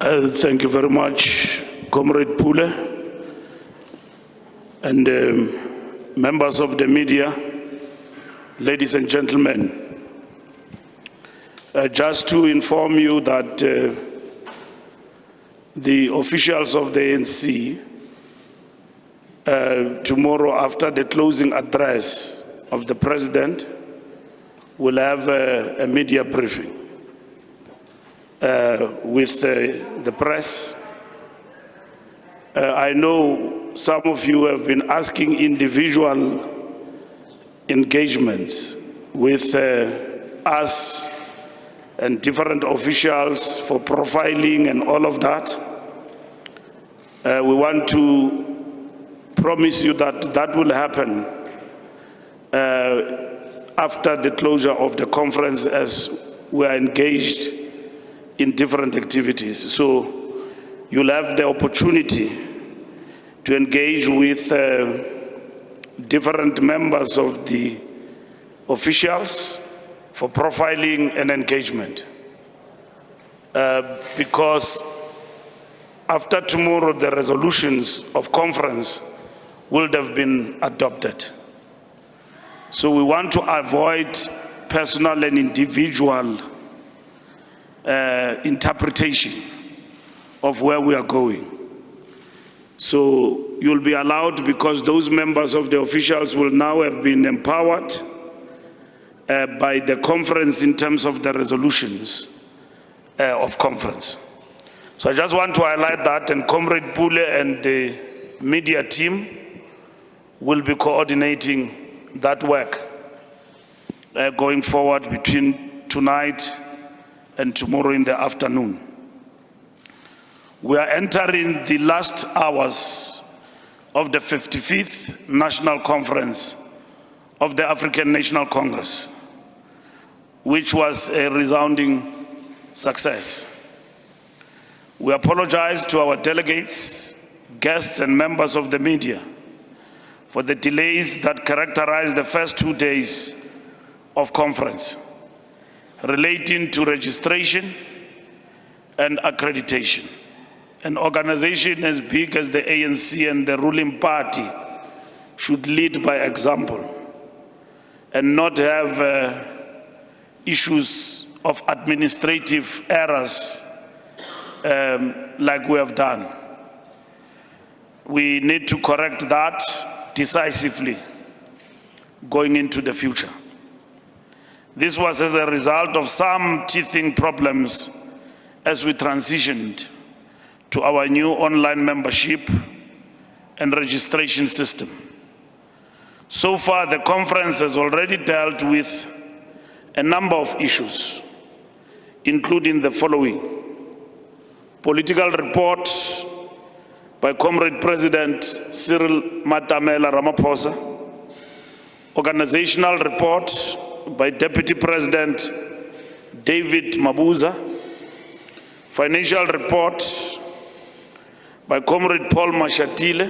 Thank you very much, Comrade Pule, and members of the media, ladies and gentlemen. Just to inform you that the officials of the ANC, tomorrow after the closing address of the President, will have a media briefing with the press. I know some of you have been asking individual engagements with us and different officials for profiling and all of that. We want to promise you that that will happen after the closure of the conference, as we are engaged in different activities. So you'll have the opportunity to engage with different members of the officials for profiling and engagement. Because after tomorrow, the resolutions of conference will have been adopted. So we want to avoid personal and individual interpretation of where we are going. So you'll be allowed, because those members of the officials will now have been empowered by the conference in terms of the resolutions of conference. So I just want to highlight that, and Comrade Pule and the media team will be coordinating that work going forward between tonight and tomorrow in the afternoon. We are entering the last hours of the 55th National Conference of the African National Congress, which was a resounding success. We apologize to our delegates, guests, and members of the media for the delays that characterized the first 2 days of conference, relating to registration and accreditation. An organization as big as the ANC and the ruling party should lead by example and not have issues of administrative errors like we have done. We need to correct that decisively going into the future. This was as a result of some teething problems as we transitioned to our new online membership and registration system. So far, the conference has already dealt with a number of issues, including the following: political report by Comrade President Cyril Matamela Ramaphosa, organizational report by Deputy President David Mabuza, financial report by Comrade Paul Mashatile,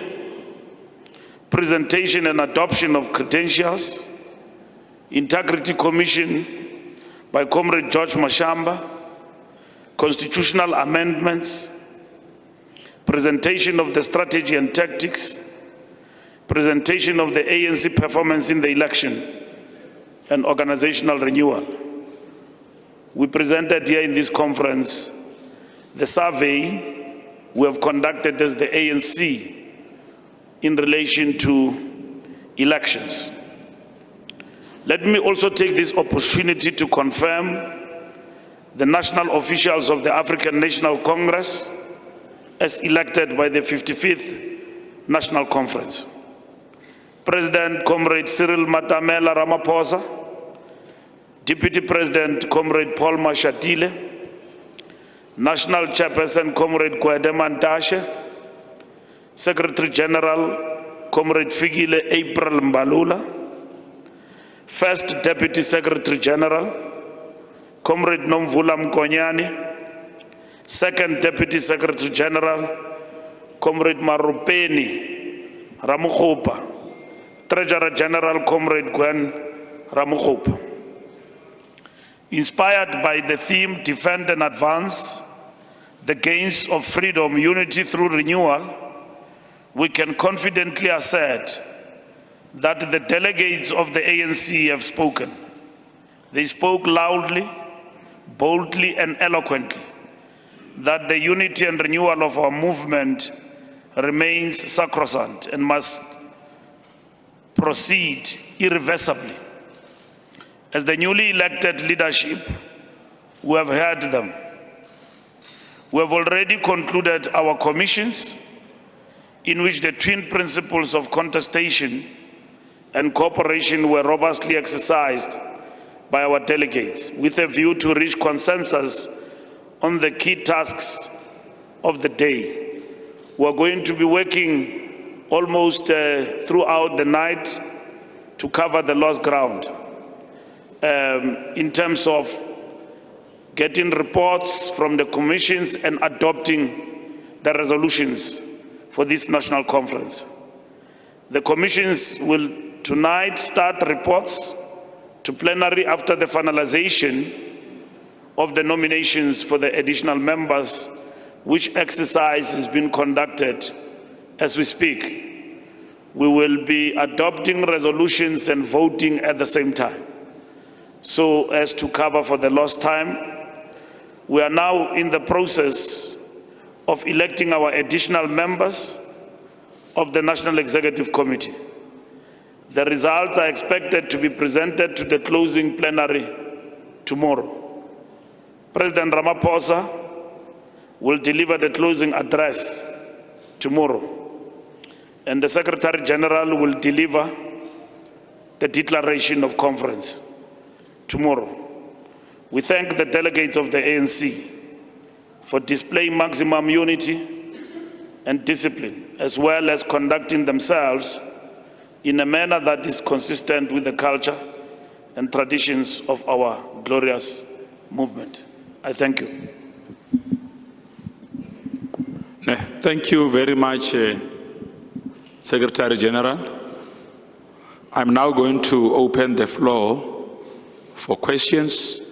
presentation and adoption of credentials, Integrity Commission by Comrade George Mashamba, constitutional amendments, presentation of the strategy and tactics, presentation of the ANC performance in the election, and organizational renewal. We presented here in this conference the survey we have conducted as the ANC in relation to elections. Let me also take this opportunity to confirm the national officials of the African National Congress as elected by the 55th National Conference. President Comrade Cyril Matamela Ramaphosa, Deputy President Comrade Paul Mashatile, National Chairperson Comrade Gwede Mantashe, Secretary-General Comrade Fikile Mbalula, First Deputy Secretary-General Comrade Nomvula Mkonyane, Second Deputy Secretary-General Comrade Marupeni Ramukhupa, Treasurer General Comrade Gwen Ramukhupa. Inspired by the theme Defend and Advance, the gains of freedom, unity through renewal, we can confidently assert that the delegates of the ANC have spoken. They spoke loudly, boldly, and eloquently that the unity and renewal of our movement remains sacrosanct and must proceed irreversibly. As the newly elected leadership, we have heard them. We have already concluded our commissions in which the twin principles of contestation and cooperation were robustly exercised by our delegates with a view to reach consensus on the key tasks of the day. We are going to be working almost throughout the night to cover the lost ground in terms of getting reports from the commissions and adopting the resolutions for this national conference. The commissions will tonight start reports to plenary after the finalization of the nominations for the additional members, which exercise is being conducted as we speak. We will be adopting resolutions and voting at the same time, so as to cover for the lost time. We are now in the process of electing our additional members of the National Executive Committee. The results are expected to be presented to the closing plenary tomorrow. President Ramaphosa will deliver the closing address tomorrow, and the Secretary-General will deliver the declaration of conference tomorrow. We thank the delegates of the ANC for displaying maximum unity and discipline, as well as conducting themselves in a manner that is consistent with the culture and traditions of our glorious movement. I thank you. Thank you very much, Secretary General. I'm now going to open the floor for questions.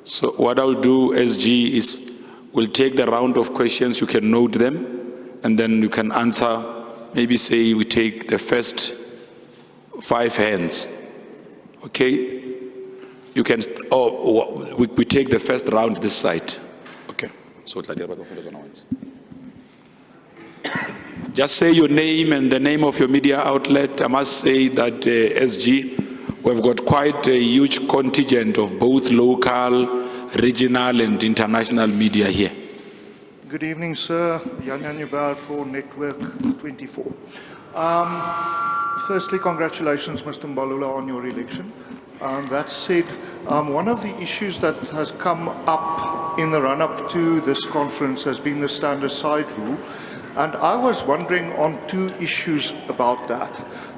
So what I'll do, SG, is we'll take the round of questions, you can note them, and then you can answer. Maybe say we take the first 5 hands. Okay? You can, we take the first round this side. Okay. So just say your name and the name of your media outlet. I must say that SG, we've got quite a huge contingent of both local, regional and international media here. Good evening, sir. Jan Janubauer for Network 24. Firstly, congratulations, Mr. Mbalula, on your election. That said, one of the issues that has come up in the run-up to this conference has been the standard side rule. And I was wondering on 2 issues about that.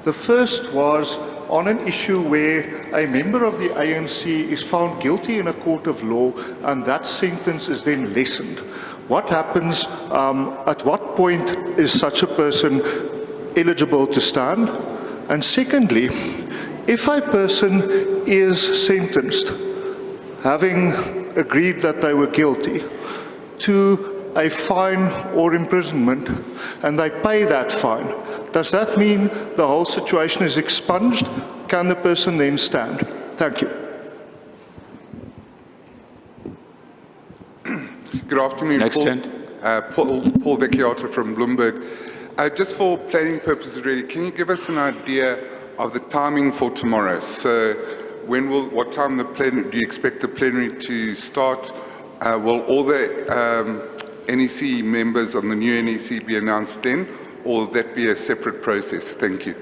The first was on an issue where a member of the ANC is found guilty in a court of law and that sentence is then lessened. What happens, at what point is such a person eligible to stand? And secondly, if a person is sentenced, having agreed that they were guilty, to a fine or imprisonment, and they pay that fine, does that mean the whole situation is expunged? Can the person then stand? Thank you. Good afternoon. Next Paul Vecchiato from Bloomberg. Just for planning purposes, really, can you give us an idea of the timing for tomorrow? So, what time do you expect the plenary to start? Will all the NEC members on the new NEC be announced then, or will that be a separate process? Thank you.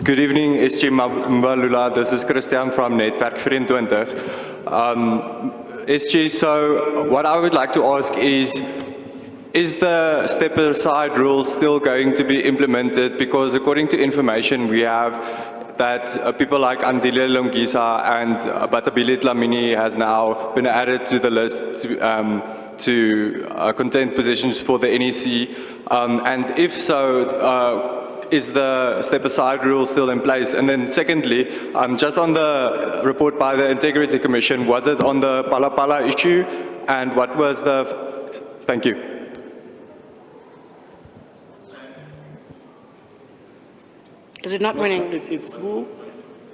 Good evening, SG Mbalula. This is Christian from Netwerk 24. SG, so what I would like to ask is the step-aside rule still going to be implemented? Because according to information we have, that people like Andile Longisa and Batabile Dlamini has now been added to the list to contend positions for the NEC. And if so, is the step-aside rule still in place? And then secondly, just on the report by the Integrity Commission, was it on the Pala Pala issue? And what was the... Thank you. Is it not winning? It's who?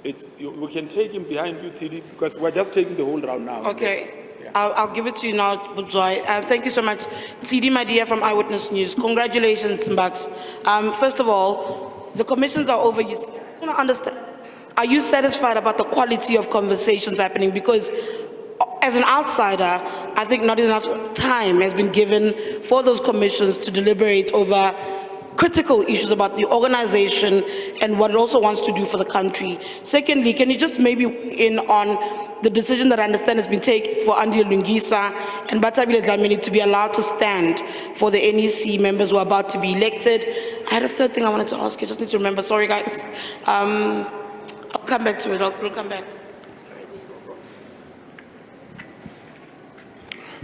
We can take him behind you, TD, because we're just taking the whole round now. Okay. I'll give it to you now, Budzwai. Thank you so much. TD Madia from Eyewitness News. Congratulations, Mbax. First of all, the commissions are over. You want to understand. Are you satisfied about the quality of conversations happening? Because as an outsider, I think not enough time has been given for those commissions to deliberate over critical issues about the organization and what it also wants to do for the country. Secondly, can you just maybe in on the decision that I understand has been taken for Andy Lungisa and Batabile Dlamini to be allowed to stand for the NEC members who are about to be elected? I had a third thing I wanted to ask you, just need to remember, sorry guys. I'll come back to it, we'll come back.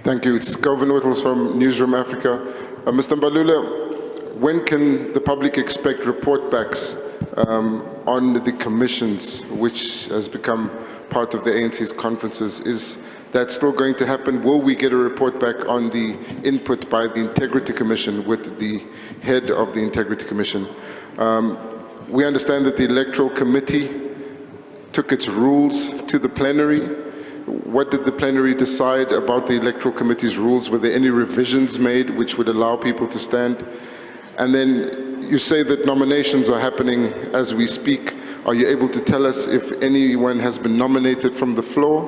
Thank you. It's Governor Whittles from Newsroom Africa. Mr. Mbalula, when can the public expect report backs on the commissions, which has become part of the ANC's conferences? Is that still going to happen? Will we get a report back on the input by the Integrity Commission with the head of the Integrity Commission? We understand that the Electoral Committee took its rules to the plenary. What did the plenary decide about the Electoral Committee's rules? Were there any revisions made which would allow people to stand? And then you say that nominations are happening as we speak. Are you able to tell us if anyone has been nominated from the floor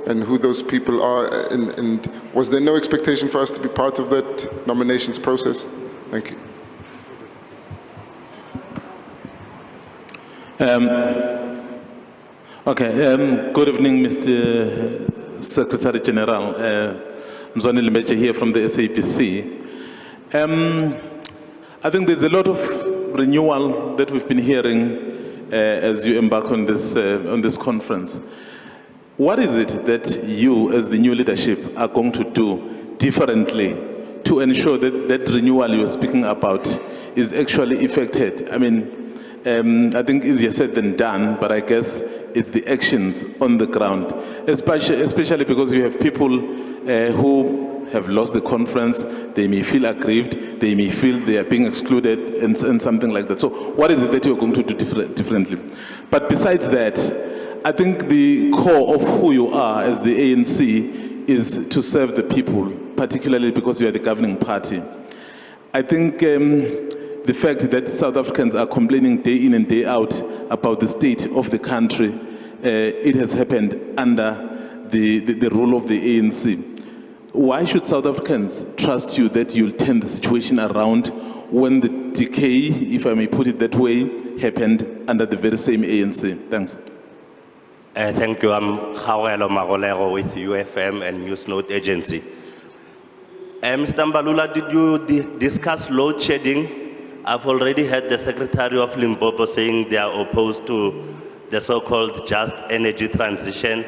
and who those people are? And was there no expectation for us to be part of that nominations process? Thank you. Good evening, Mr. Secretary-General. Mzwani Limeche here from the SABC. I think there's a lot of renewal that we've been hearing as you embark on this conference. What is it that you, as the new leadership, are going to do differently to ensure that that renewal you're speaking about is actually effected? I mean, I think easier said than done, but I guess it's the actions on the ground, especially because you have people who have lost the conference, they may feel aggrieved, they may feel they are being excluded and something like that. So what is it that you're going to do differently? But besides that, I think the core of who you are as the ANC is to serve the people, particularly because you are the governing party. I think the fact that South Africans are complaining day in and day out about the state of the country, it has happened under the rule of the ANC. Why should South Africans trust you that you'll turn the situation around when the decay, if I may put it that way, happened under the very same ANC? Thanks. Thank you. I'm Khawelo Magolero with UFM and Newsnote Agency. Mr. Mbalula, did you discuss load shedding? I've already heard the Secretary of Limpopo saying they are opposed to the so-called just energy transition.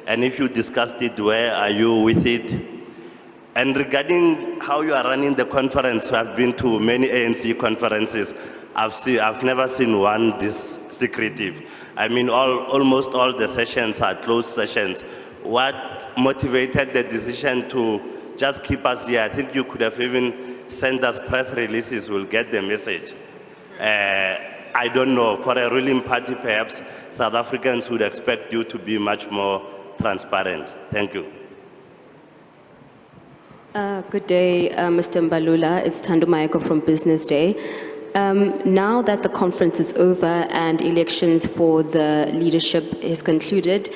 And if you discussed it, where are you with it? And regarding how you are running the conference, I've been to many ANC conferences. I've never seen one this secretive. I mean, almost all the sessions are closed sessions. What motivated the decision to just keep us here? I think you could have even sent us press releases. We'll get the message. I don't know. For a ruling party, perhaps South Africans would expect you to be much more transparent. Thank you. Good day, Mr. Mbalula. It's Thando Maeko from Business Day. Now that the conference is over and elections for the leadership is concluded,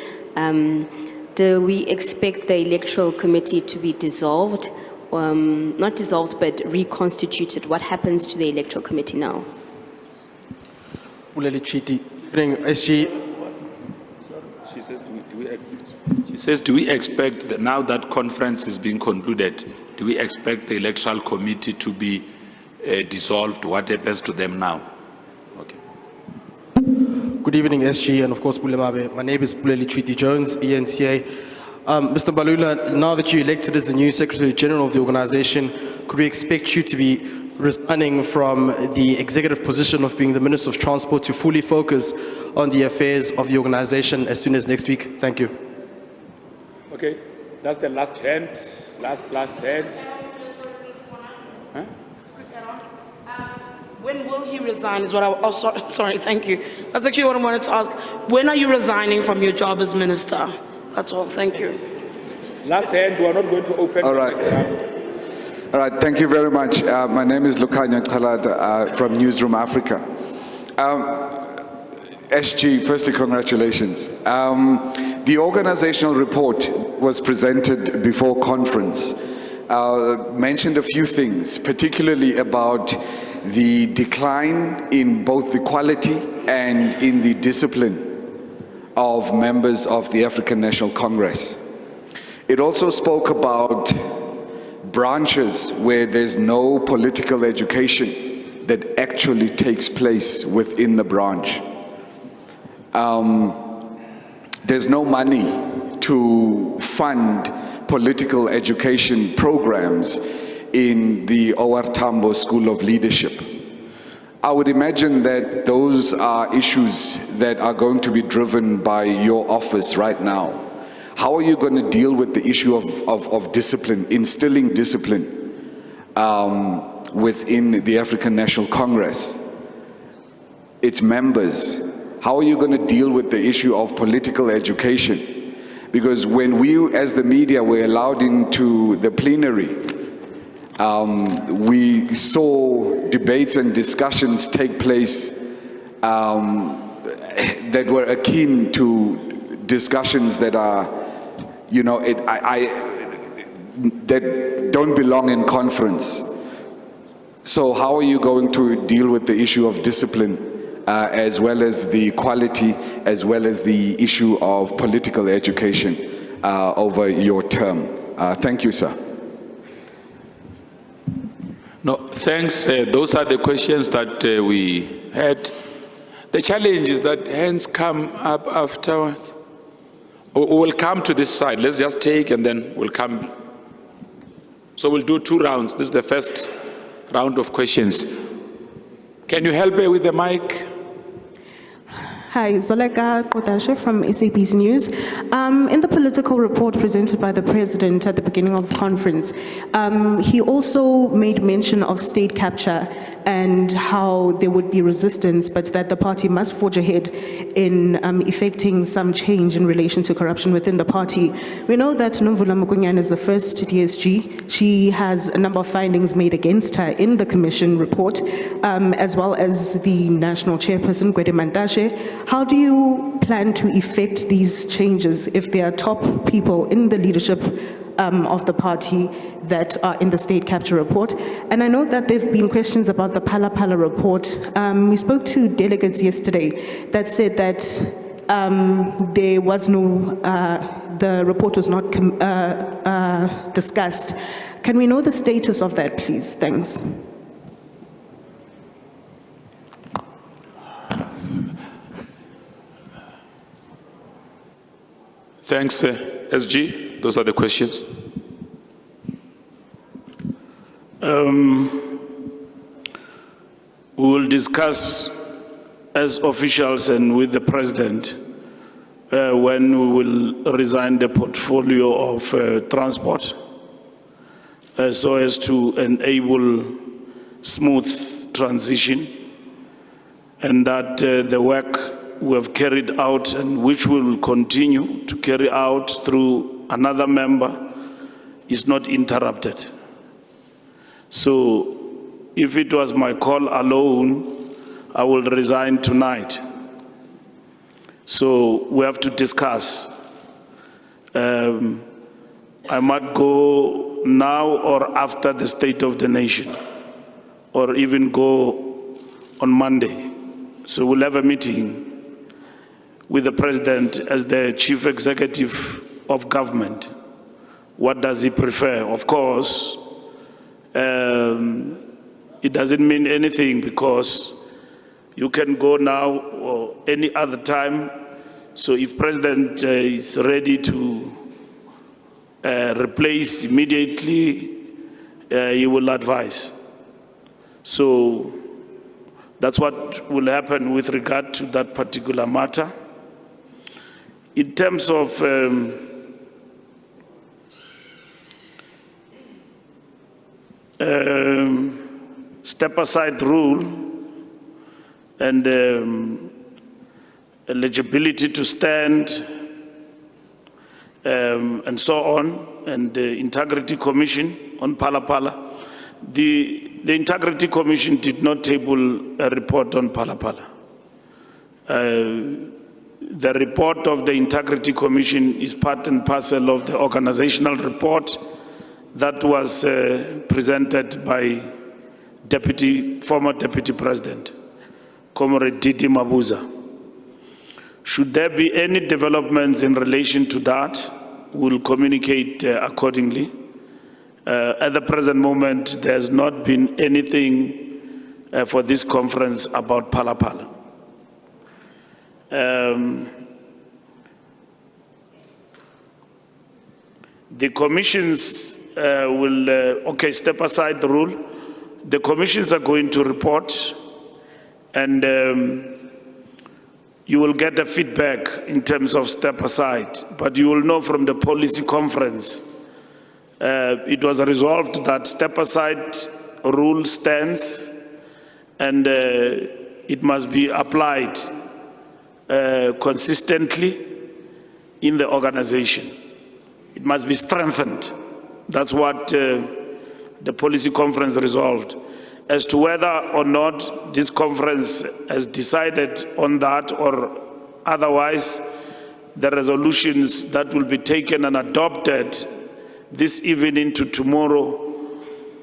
do we expect the Electoral Committee to be dissolved? Not dissolved, but reconstituted? What happens to the Electoral Committee now? SG. She says, do we expect that now that conference is being concluded, do we expect the Electoral Committee to be dissolved? What happens to them now? Okay. Good evening, SG, and of course, Bulemabe. My name is Buleli Treaty Jones, ENCA. Mr. Mbalula, now that you're elected as the new Secretary-General of the organization, could we expect you to be resigning from the executive position of being the Minister of Transport to fully focus on the affairs of the organization as soon as next week? Thank you. Okay, that's the last hand. Last hand. Huh? When will he resign is what sorry, thank you. That's actually what I wanted to ask. When are you resigning from your job as minister? That's all, thank you. Last hand, we are not going to open All the right. next round. All right, thank you very much. My name is Lukhanya Khalad from Newsroom Africa. SG, firstly, congratulations. The organizational report was presented before conference. Mentioned a few things, particularly about the decline in both the quality and in the discipline of members of the African National Congress. It also spoke about branches where there's no political education that actually takes place within the branch. There's no money to fund political education programs in the OR Tambo School of Leadership. I would imagine that those are issues that are going to be driven by your office right now. How are you going to deal with the issue of discipline, instilling discipline within the African National Congress, its members? How are you going to deal with the issue of political education? Because when we, as the media, were allowed into the plenary, we saw debates and discussions take place that were akin to discussions that are, you know, that don't belong in conference. So how are you going to deal with the issue of discipline as well as the quality, as well as the issue of political education over your term? Thank you, sir. No, thanks. Those are the questions that we had. The challenge is that hands come up afterwards. We'll come to this side. Let's just take and then we'll come. So we'll do 2 rounds. This is the first round of questions. Can you help me with the mic? Hi, Zoleka Kodashe from SABC News. In the political report presented by the President at the beginning of the conference, he also made mention of state capture and how there would be resistance, but that the party must forge ahead in effecting some change in relation to corruption within the party. We know that Nomvula Mukunyan is the first DSG. She has a number of findings made against her in the commission report, as well as the national chairperson, Gwede Mantashe. How do you plan to effect these changes if there are top people in the leadership of the party that are in the state capture report? And I know that there have been questions about the Phala Phala report. We spoke to delegates yesterday that said that there was no, the report was not discussed. Can we know the status of that, please? Thanks. Thanks, SG. Those are the questions. We will discuss as officials and with the President when we will resign the portfolio of transport so as to enable smooth transition, and that the work we have carried out and which we will continue to carry out through another member is not interrupted. So if it was my call alone, I will resign tonight. So we have to discuss. I might go now or after the State of the Nation, or even go on Monday. So we'll have a meeting with the President as the Chief Executive of Government. What does he prefer? Of course, it doesn't mean anything because you can go now or any other time. So if President is ready to replace immediately, he will advise. So that's what will happen with regard to that particular matter. In terms of step-aside rule and eligibility to stand and so on, and the Integrity Commission on Phala. The Integrity Commission did not table a report on Phala. The report of the Integrity Commission is part and parcel of the organizational report that was presented by former Deputy President, Comrade Didi Mabuza. Should there be any developments in relation to that, we'll communicate accordingly. At the present moment, there's not been anything for this conference about Phala. The commissions will, step aside the rule. The commissions are going to report, and you will get the feedback in terms of step aside. But you will know from the policy conference, it was resolved that step aside rule stands, and it must be applied consistently in the organization. It must be strengthened. That's what the policy conference resolved. As to whether or not this conference has decided on that or otherwise, the resolutions that will be taken and adopted this evening to tomorrow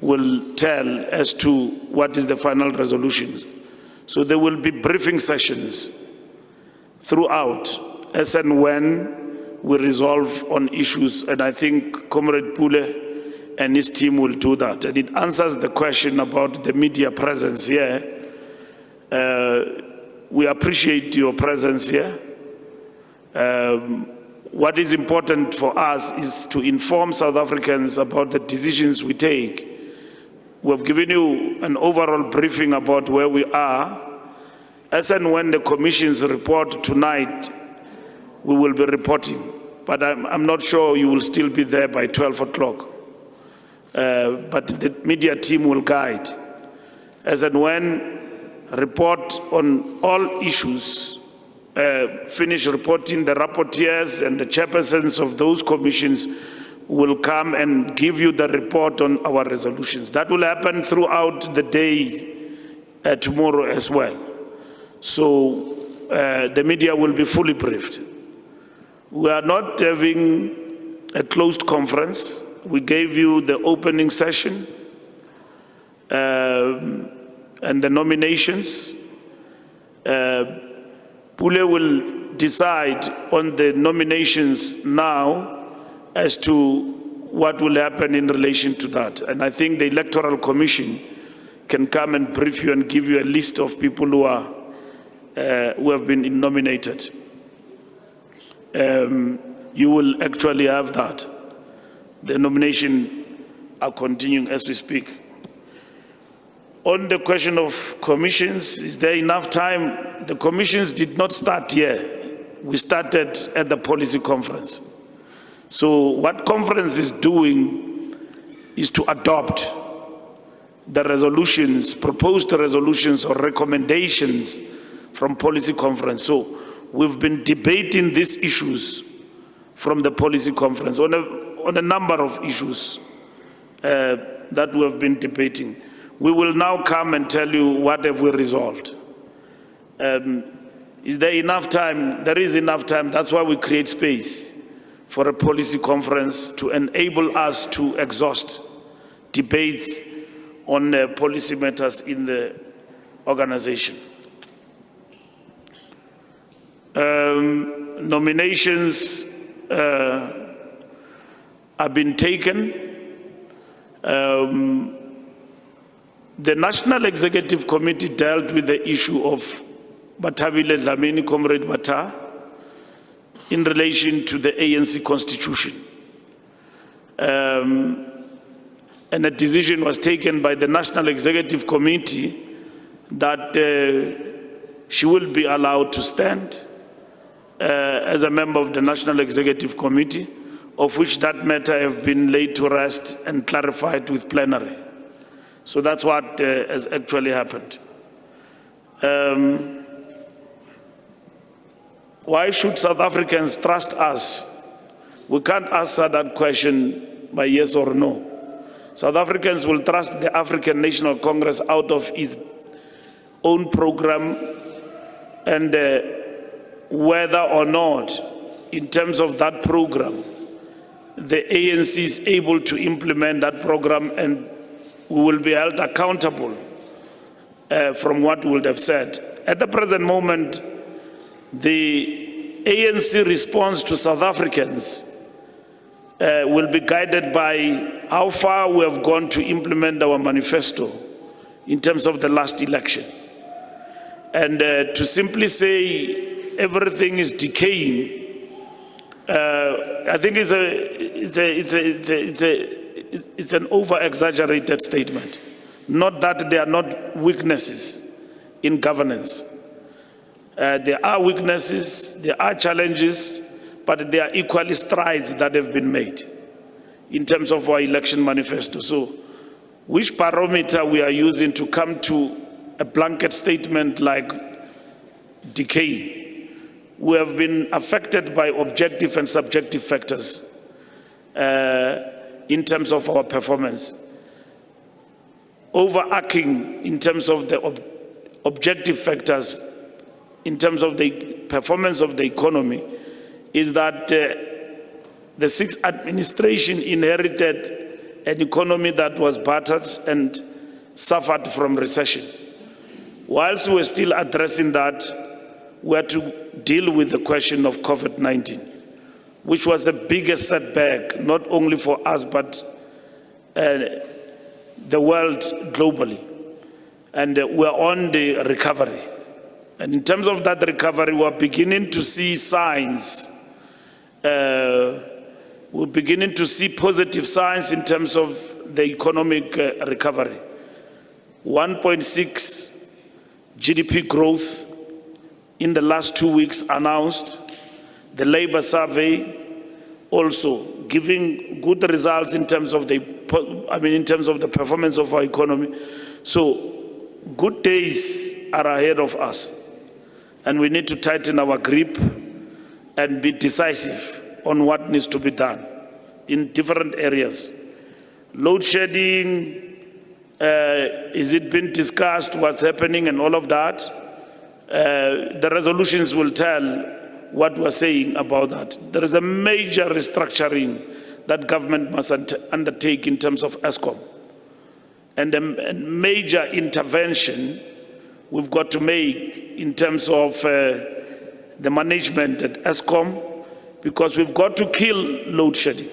will tell as to what is the final resolution. So there will be briefing sessions throughout, as and when we resolve on issues, and I think Comrade Pule and his team will do that. And it answers the question about the media presence here. We appreciate your presence here. What is important for us is to inform South Africans about the decisions we take. We've given you an overall briefing about where we are. As and when the commission's report tonight, we will be reporting. But I'm not sure you will still be there by 12 o'clock. But the media team will guide. As and when report on all issues, finish reporting, the rapporteurs and the chairpersons of those commissions will come and give you the report on our resolutions. That will happen throughout the day tomorrow as well. So the media will be fully briefed. We are not having a closed conference. We gave you the opening session and the nominations. Pule will decide on the nominations now as to what will happen in relation to that. And I think the Electoral Commission can come and brief you and give you a list of people who have been nominated. You will actually have that. The nomination are continuing as we speak. On the question of commissions, is there enough time? The commissions did not start here. We started at the policy conference. So what conference is doing is to adopt the resolutions, proposed resolutions or recommendations from policy conference. So we've been debating these issues from the policy conference on a number of issues that we have been debating. We will now come and tell you what have we resolved. Is there enough time? There is enough time. That's why we create space for a policy conference to enable us to exhaust debates on policy matters in the organization. Nominations have been taken. The National Executive Committee dealt with the issue of Bathabile Dlamini, Comrade Bata, in relation to the ANC Constitution. and a decision was taken by the National Executive Committee that she will be allowed to stand as a member of the National Executive Committee, of which that matter have been laid to rest and clarified with plenary. So that's what has actually happened. Why should South Africans trust us? We can't answer that question by yes or no. South Africans will trust the African National Congress out of its own program, and whether or not, in terms of that program, the ANC is able to implement that program, and we will be held accountable from what we would have said. At the present moment, the ANC response to South Africans will be guided by how far we have gone to implement our manifesto in terms of the last election. And to simply say everything is decaying, I think it's an over-exaggerated statement. Not that there are not weaknesses in governance. There are weaknesses, there are challenges, but there are equally strides that have been made in terms of our election manifesto. So, which parameter we are using to come to a blanket statement like decay? We have been affected by objective and subjective factors in terms of our performance. Overarching in terms of the objective factors, in terms of the performance of the economy, is that the sixth administration inherited an economy that was battered and suffered from recession. Whilst we're still addressing that, we had to deal with the question of COVID-19, which was the biggest setback, not only for us, but the world globally. And we're on the recovery. And in terms of that recovery, we're beginning to see signs. We're beginning to see positive signs in terms of the economic recovery. 1.6 GDP growth in the last 2 weeks announced. The labor survey also giving good results in terms of the performance of our economy. So good days are ahead of us, and we need to tighten our grip and be decisive on what needs to be done in different areas. Load shedding, is it been discussed, what's happening and all of that? The resolutions will tell what we're saying about that. There is a major restructuring that government must undertake in terms of ESCOM. And a major intervention we've got to make in terms of the management at ESCOM, because we've got to kill load shedding.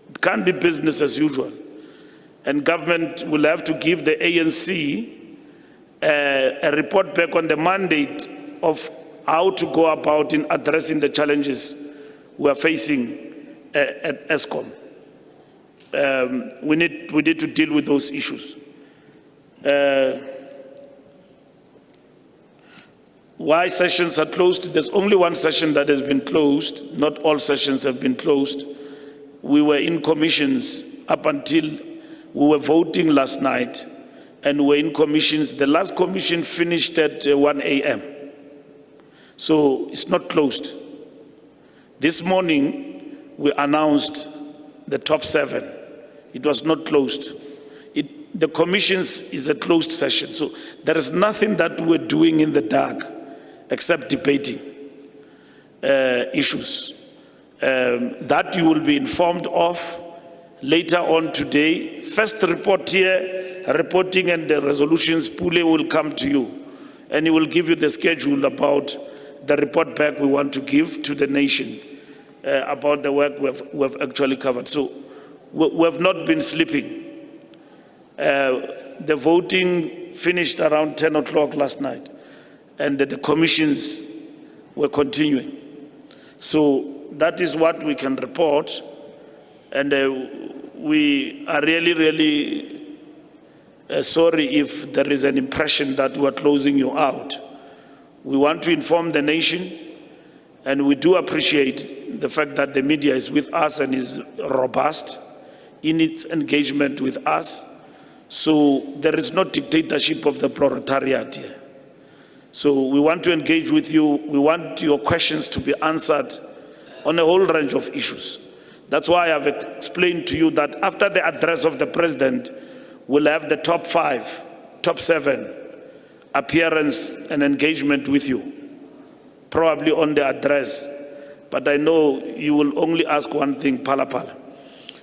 It can't be business as usual. And government will have to give the ANC a report back on the mandate of how to go about in addressing the challenges we are facing at ESCOM. We need to deal with those issues. Why sessions are closed? There's only one session that has been closed. Not all sessions have been closed. We were in commissions up until we were voting last night, and we were in commissions. The last commission finished at 1 a.m. So it's not closed. This morning, we announced the top 7. It was not closed. The commissions is a closed session. So there is nothing that we're doing in the dark except debating issues. That you will be informed of later on today. First report here, reporting and the resolutions, Pule will come to you, and he will give you the schedule about the report back we want to give to the nation about the work we have actually covered. So we have not been sleeping. The voting finished around 10 o'clock last night, and the commissions were continuing. So that is what we can report, and we are really sorry if there is an impression that we are closing you out. We want to inform the nation, and we do appreciate the fact that the media is with us and is robust in its engagement with us. So there is no dictatorship of the proletariat here. So we want to engage with you. We want your questions to be answered on a whole range of issues. That's why I've explained to you that after the address of the president, we'll have the top 5, top 7 appearance and engagement with you, probably on the address. But I know you will only ask one thing, pala pala.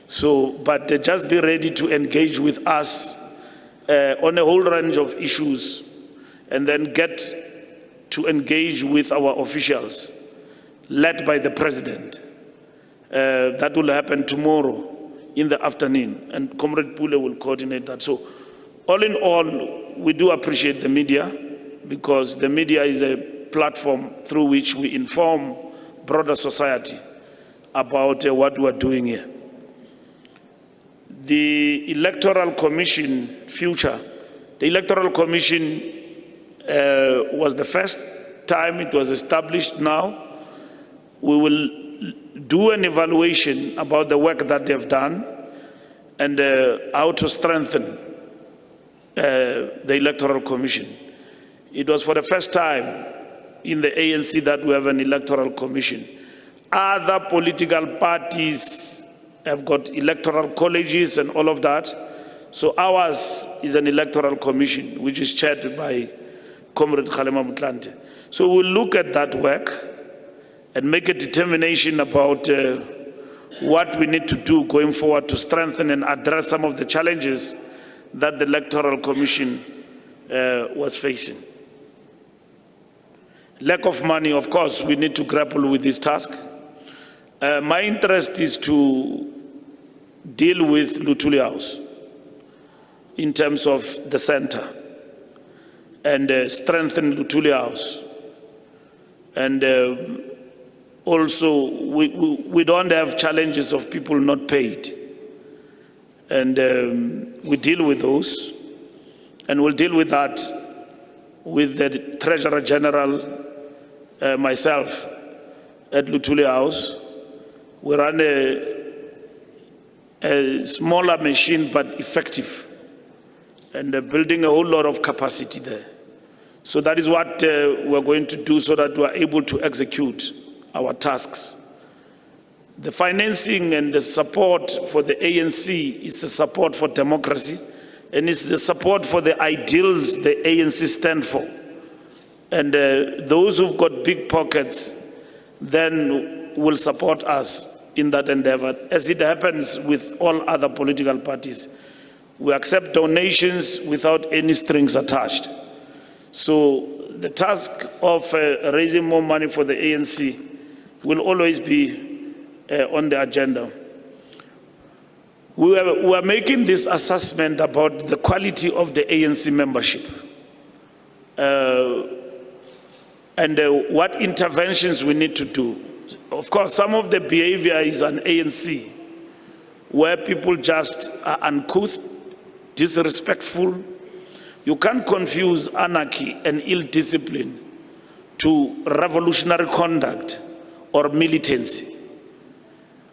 So, but just be ready to engage with us on a whole range of issues, and then get to engage with our officials, led by the president. That will happen tomorrow in the afternoon, and Comrade Pule will coordinate that. So, all in all, we do appreciate the media, because the media is a platform through which we inform broader society about what we are doing here. The Electoral Commission future, the Electoral Commission was the first time it was established now. We will do an evaluation about the work that they've done and how to strengthen the Electoral Commission. It was for the first time in the ANC that we have an Electoral Commission. Other political parties have got electoral colleges and all of that. So ours is an Electoral Commission, which is chaired by Comrade Kgalema Motlanthe. So we'll look at that work and make a determination about what we need to do going forward to strengthen and address some of the challenges that the Electoral Commission was facing. Lack of money, of course, we need to grapple with this task. My interest is to deal with Luthuli House in terms of the center and strengthen Luthuli House. And also, we don't have challenges of people not paid. And we deal with those, and we'll deal with that with the Treasurer General, myself, at Luthuli House. We run a smaller machine but effective, and building a whole lot of capacity there. So that is what we're going to do so that we're able to execute our tasks. The financing and the support for the ANC is the support for democracy, and it's the support for the ideals the ANC stand for. And those who've got big pockets then will support us in that endeavor, as it happens with all other political parties. We accept donations without any strings attached. So the task of raising more money for the ANC will always be on the agenda. We are making this assessment about the quality of the ANC membership and what interventions we need to do. Of course, some of the behavior is an ANC where people just are uncouth, disrespectful. You can't confuse anarchy and ill discipline to revolutionary conduct or militancy.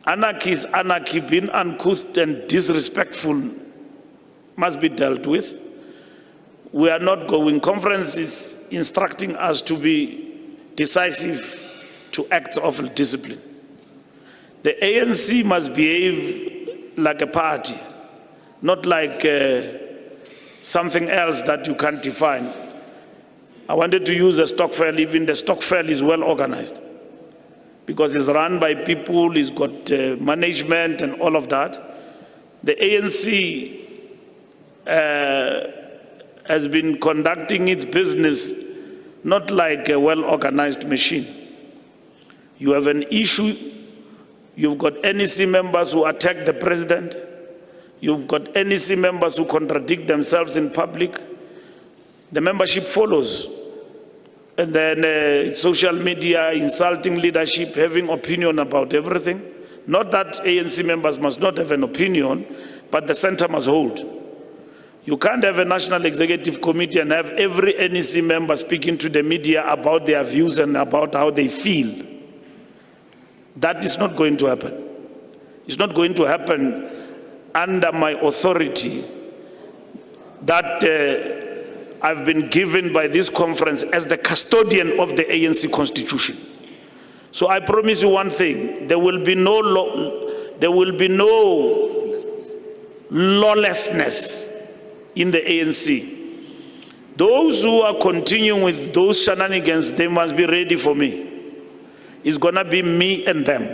Anarchy is anarchy. Being uncouth and disrespectful must be dealt with. We are not going. Conference is instructing us to be decisive to acts of discipline. The ANC must behave like a party, not like something else that you can't define. I wanted to use a Stokvel. Even the Stokvel is well organized because it's run by people, it's got management and all of that. The ANC has been conducting its business not like a well-organized machine. You have an issue, you've got NEC members who attack the president, you've got NEC members who contradict themselves in public, the membership follows. And then social media, insulting leadership, having opinion about everything, Not that ANC members must not have an opinion, but the center must hold. You can't have a National Executive Committee and have every NEC member speaking to the media about their views and about how they feel. That is not going to happen. It's not going to happen under my authority that I've been given by this conference as the custodian of the ANC Constitution. So I promise you one thing, there will be no lawlessness in the ANC. Those who are continuing with those shenanigans, they must be ready for me. It's gonna be me and them.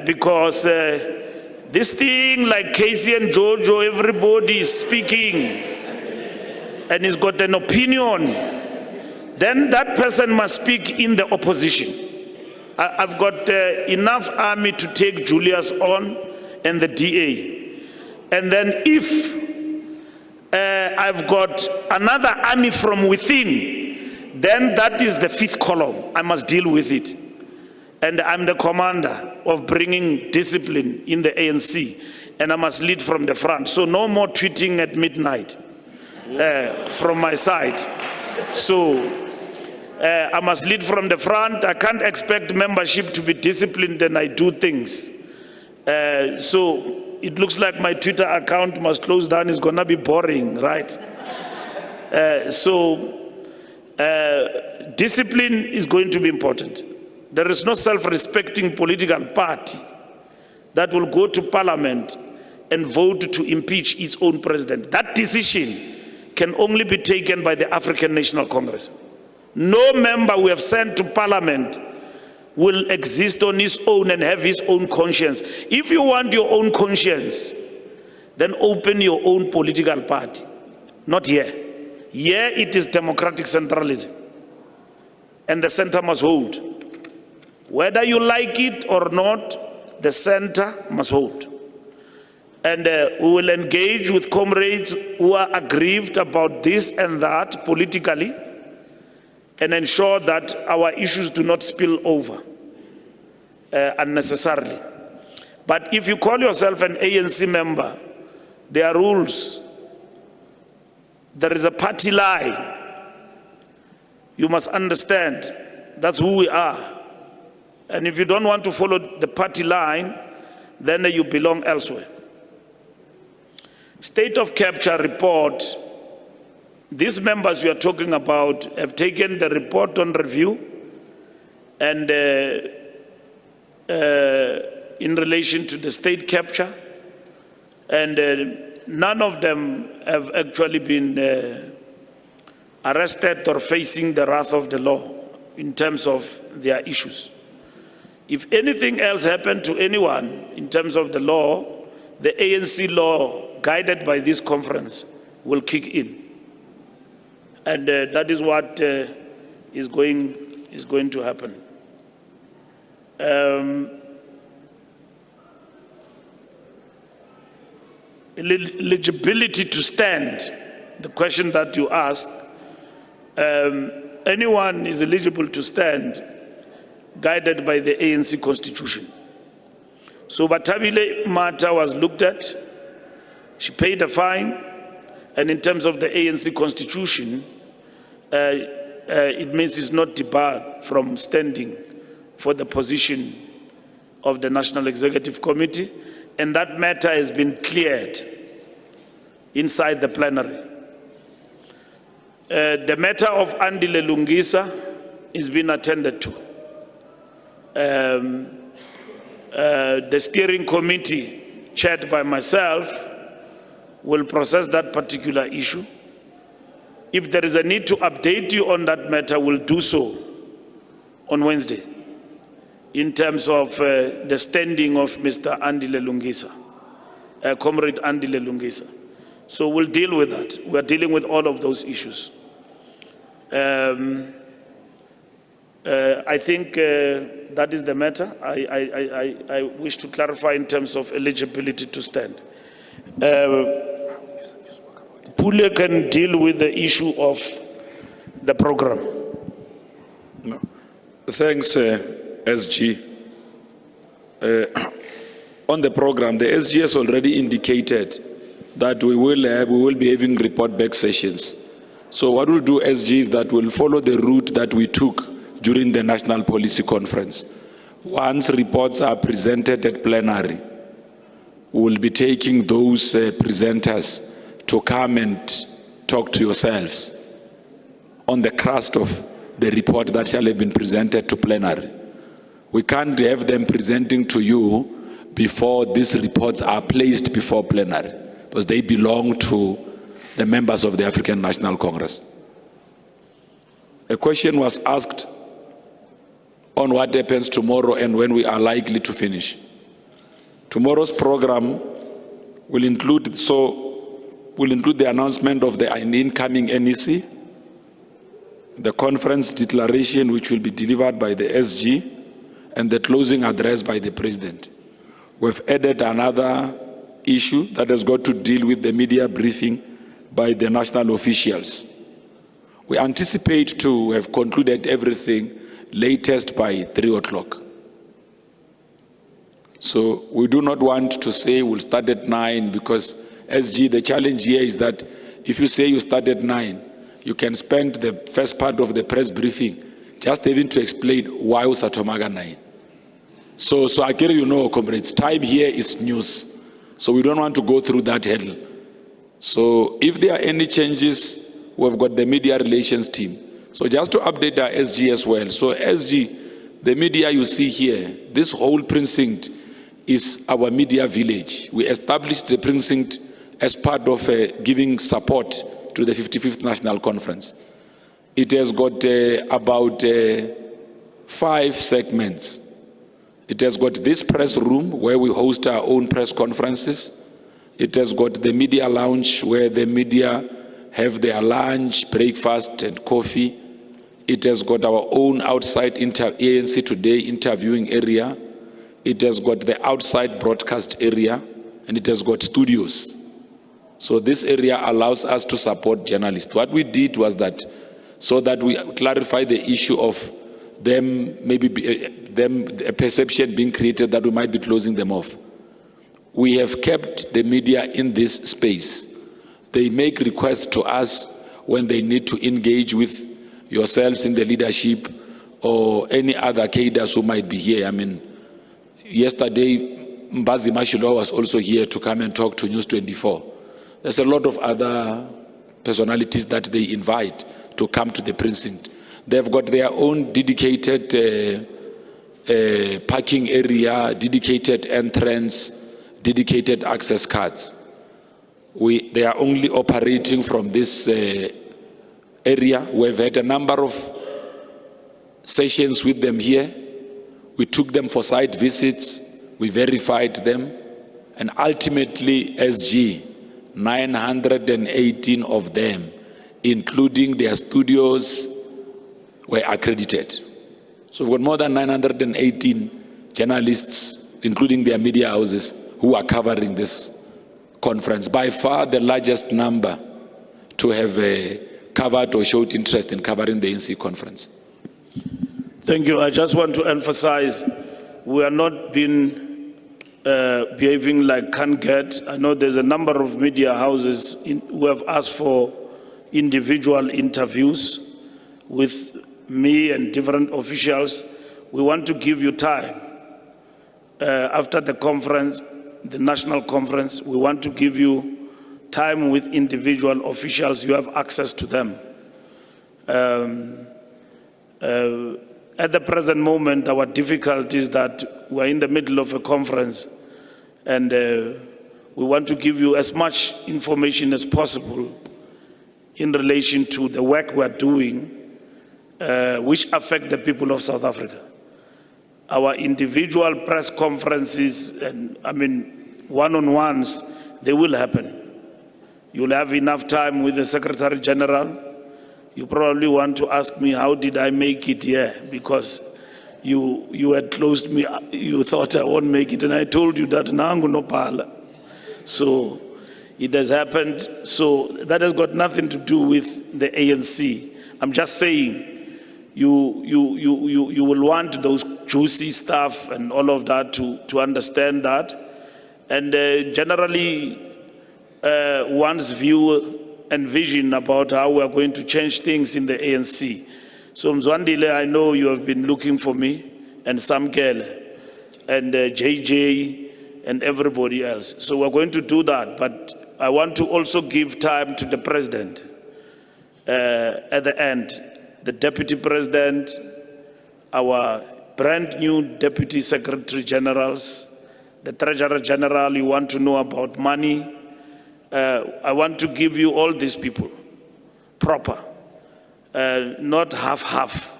Because this thing like Casey and Jojo, everybody is speaking and he's got an opinion, then that person must speak in the opposition. I've got enough army to take Julius on and the DA. And then if I've got another army from within, then that is the fifth column. I must deal with it. And I'm the commander of bringing discipline in the ANC, and I must lead from the front. So no more tweeting at midnight from my side. So I must lead from the front. I can't expect membership to be disciplined and I do things. So it looks like my Twitter account must close down. It's gonna be boring, right? Discipline is going to be important. There is no self-respecting political party that will go to parliament and vote to impeach its own president. That decision can only be taken by the African National Congress. No member we have sent to parliament will exist on his own and have his own conscience. If you want your own conscience, then open your own political party. Not here. Here it is democratic centralism. And the center must hold. Whether you like it or not, the center must hold. And we will engage with comrades who are aggrieved about this and that politically and ensure that our issues do not spill over unnecessarily. But if you call yourself an ANC member, there are rules. There is a party line. You must understand that's who we are. And if you don't want to follow the party line, then you belong elsewhere. State of capture report, these members we are talking about have taken the report on review and in relation to the state capture, and none of them have actually been arrested or facing the wrath of the law in terms of their issues. If anything else happened to anyone in terms of the law, the ANC law guided by this conference will kick in. And that is what is going to happen. Eligibility to stand, the question that you asked, anyone is eligible to stand guided by the ANC Constitution. So Batabile matter was looked at, she paid a fine, and in terms of the ANC Constitution, it means it's not debarred from standing for the position of the National Executive Committee, and that matter has been cleared inside the plenary. The matter of Andile Lungisa is being attended to. The steering committee, chaired by myself, will process that particular issue. If there is a need to update you on that matter, we'll do so on Wednesday in terms of the standing of Mr. Andile Lungisa, Comrade Andile Lungisa. So we'll deal with that. We're dealing with all of those issues. I think that is the matter. I wish to clarify in terms of eligibility to stand. Pule can deal with the issue of the program. No. Thanks, SG. on the program, the SG has already indicated that we will be having report back sessions. So what we'll do, SG, is that we'll follow the route that we took during the National Policy Conference. Once reports are presented at plenary, we'll be taking those presenters to come and talk to yourselves on the crust of the report that shall have been presented to plenary. We can't have them presenting to you before these reports are placed before plenary, because they belong to the members of the African National Congress. A question was asked on what happens tomorrow and when we are likely to finish. Tomorrow's program will include the announcement of the incoming NEC, the conference declaration which will be delivered by the SG, and the closing address by the President. We've added another issue that has got to deal with the media briefing by the national officials. We anticipate to have concluded everything latest by 3 o'clock. So we do not want to say we'll start at 9, because SG, the challenge here is that if you say you start at 9, you can spend the first part of the press briefing just having to explain why Usatomaga 9. So I care you know, comrades, time here is news. So we don't want to go through that hurdle. So if there are any changes, we've got the media relations team. So just to update our SG as well. So SG, the media you see here, this whole precinct is our media village. We established the precinct as part of giving support to the 55th National Conference. It has got about 5 segments. It has got this press room where we host our own press conferences. It has got the media lounge where the media have their lunch, breakfast, and coffee. It has got our own outside ANC Today interviewing area. It has got the outside broadcast area, and it has got studios. So this area allows us to support journalists. What we did was that, so that we clarify the issue of them, a perception being created that we might be closing them off. We have kept the media in this space. They make requests to us when they need to engage with yourselves in the leadership or any other cadres who might be here. I mean, yesterday, Mbazi Mashilo was also here to come and talk to News 24. There's a lot of other personalities that they invite to come to the precinct. They've got their own dedicated parking area, dedicated entrance, dedicated access cards. They are only operating from this area. We've had a number of sessions with them here. We took them for site visits, we verified them, and ultimately SG, 918 of them, including their studios, were accredited. So we've got more than 918 journalists, including their media houses, who are covering this conference. By far the largest number to have covered or showed interest in covering the ANC conference. Thank you. I just want to emphasize, we are not being behaving like can't get. I know there's a number of media houses who have asked for individual interviews with me and different officials. We want to give you time. After the conference, the national conference, we want to give you time with individual officials. You have access to them. At the present moment, our difficulty is that we're in the middle of a conference, and we want to give you as much information as possible in relation to the work we're doing, which affect the people of South Africa. Our individual press conferences, and one-on-ones, they will happen. You'll have enough time with the Secretary-General. You probably want to ask me, how did I make it here? Because you had closed me, you thought I won't make it, and I told you that nangu no pala. So it has happened. So that has got nothing to do with the ANC. I'm just saying, you will want those juicy stuff and all of that to understand that. And generally, one's view and vision about how we are going to change things in the ANC. So Mzwandile, I know you have been looking for me, and Samkele, and JJ, and everybody else. So we're going to do that, but I want to also give time to the president at the end. The deputy president, our brand new deputy secretary generals, the treasurer general, you want to know about money. I want to give you all these people, proper, not half-half.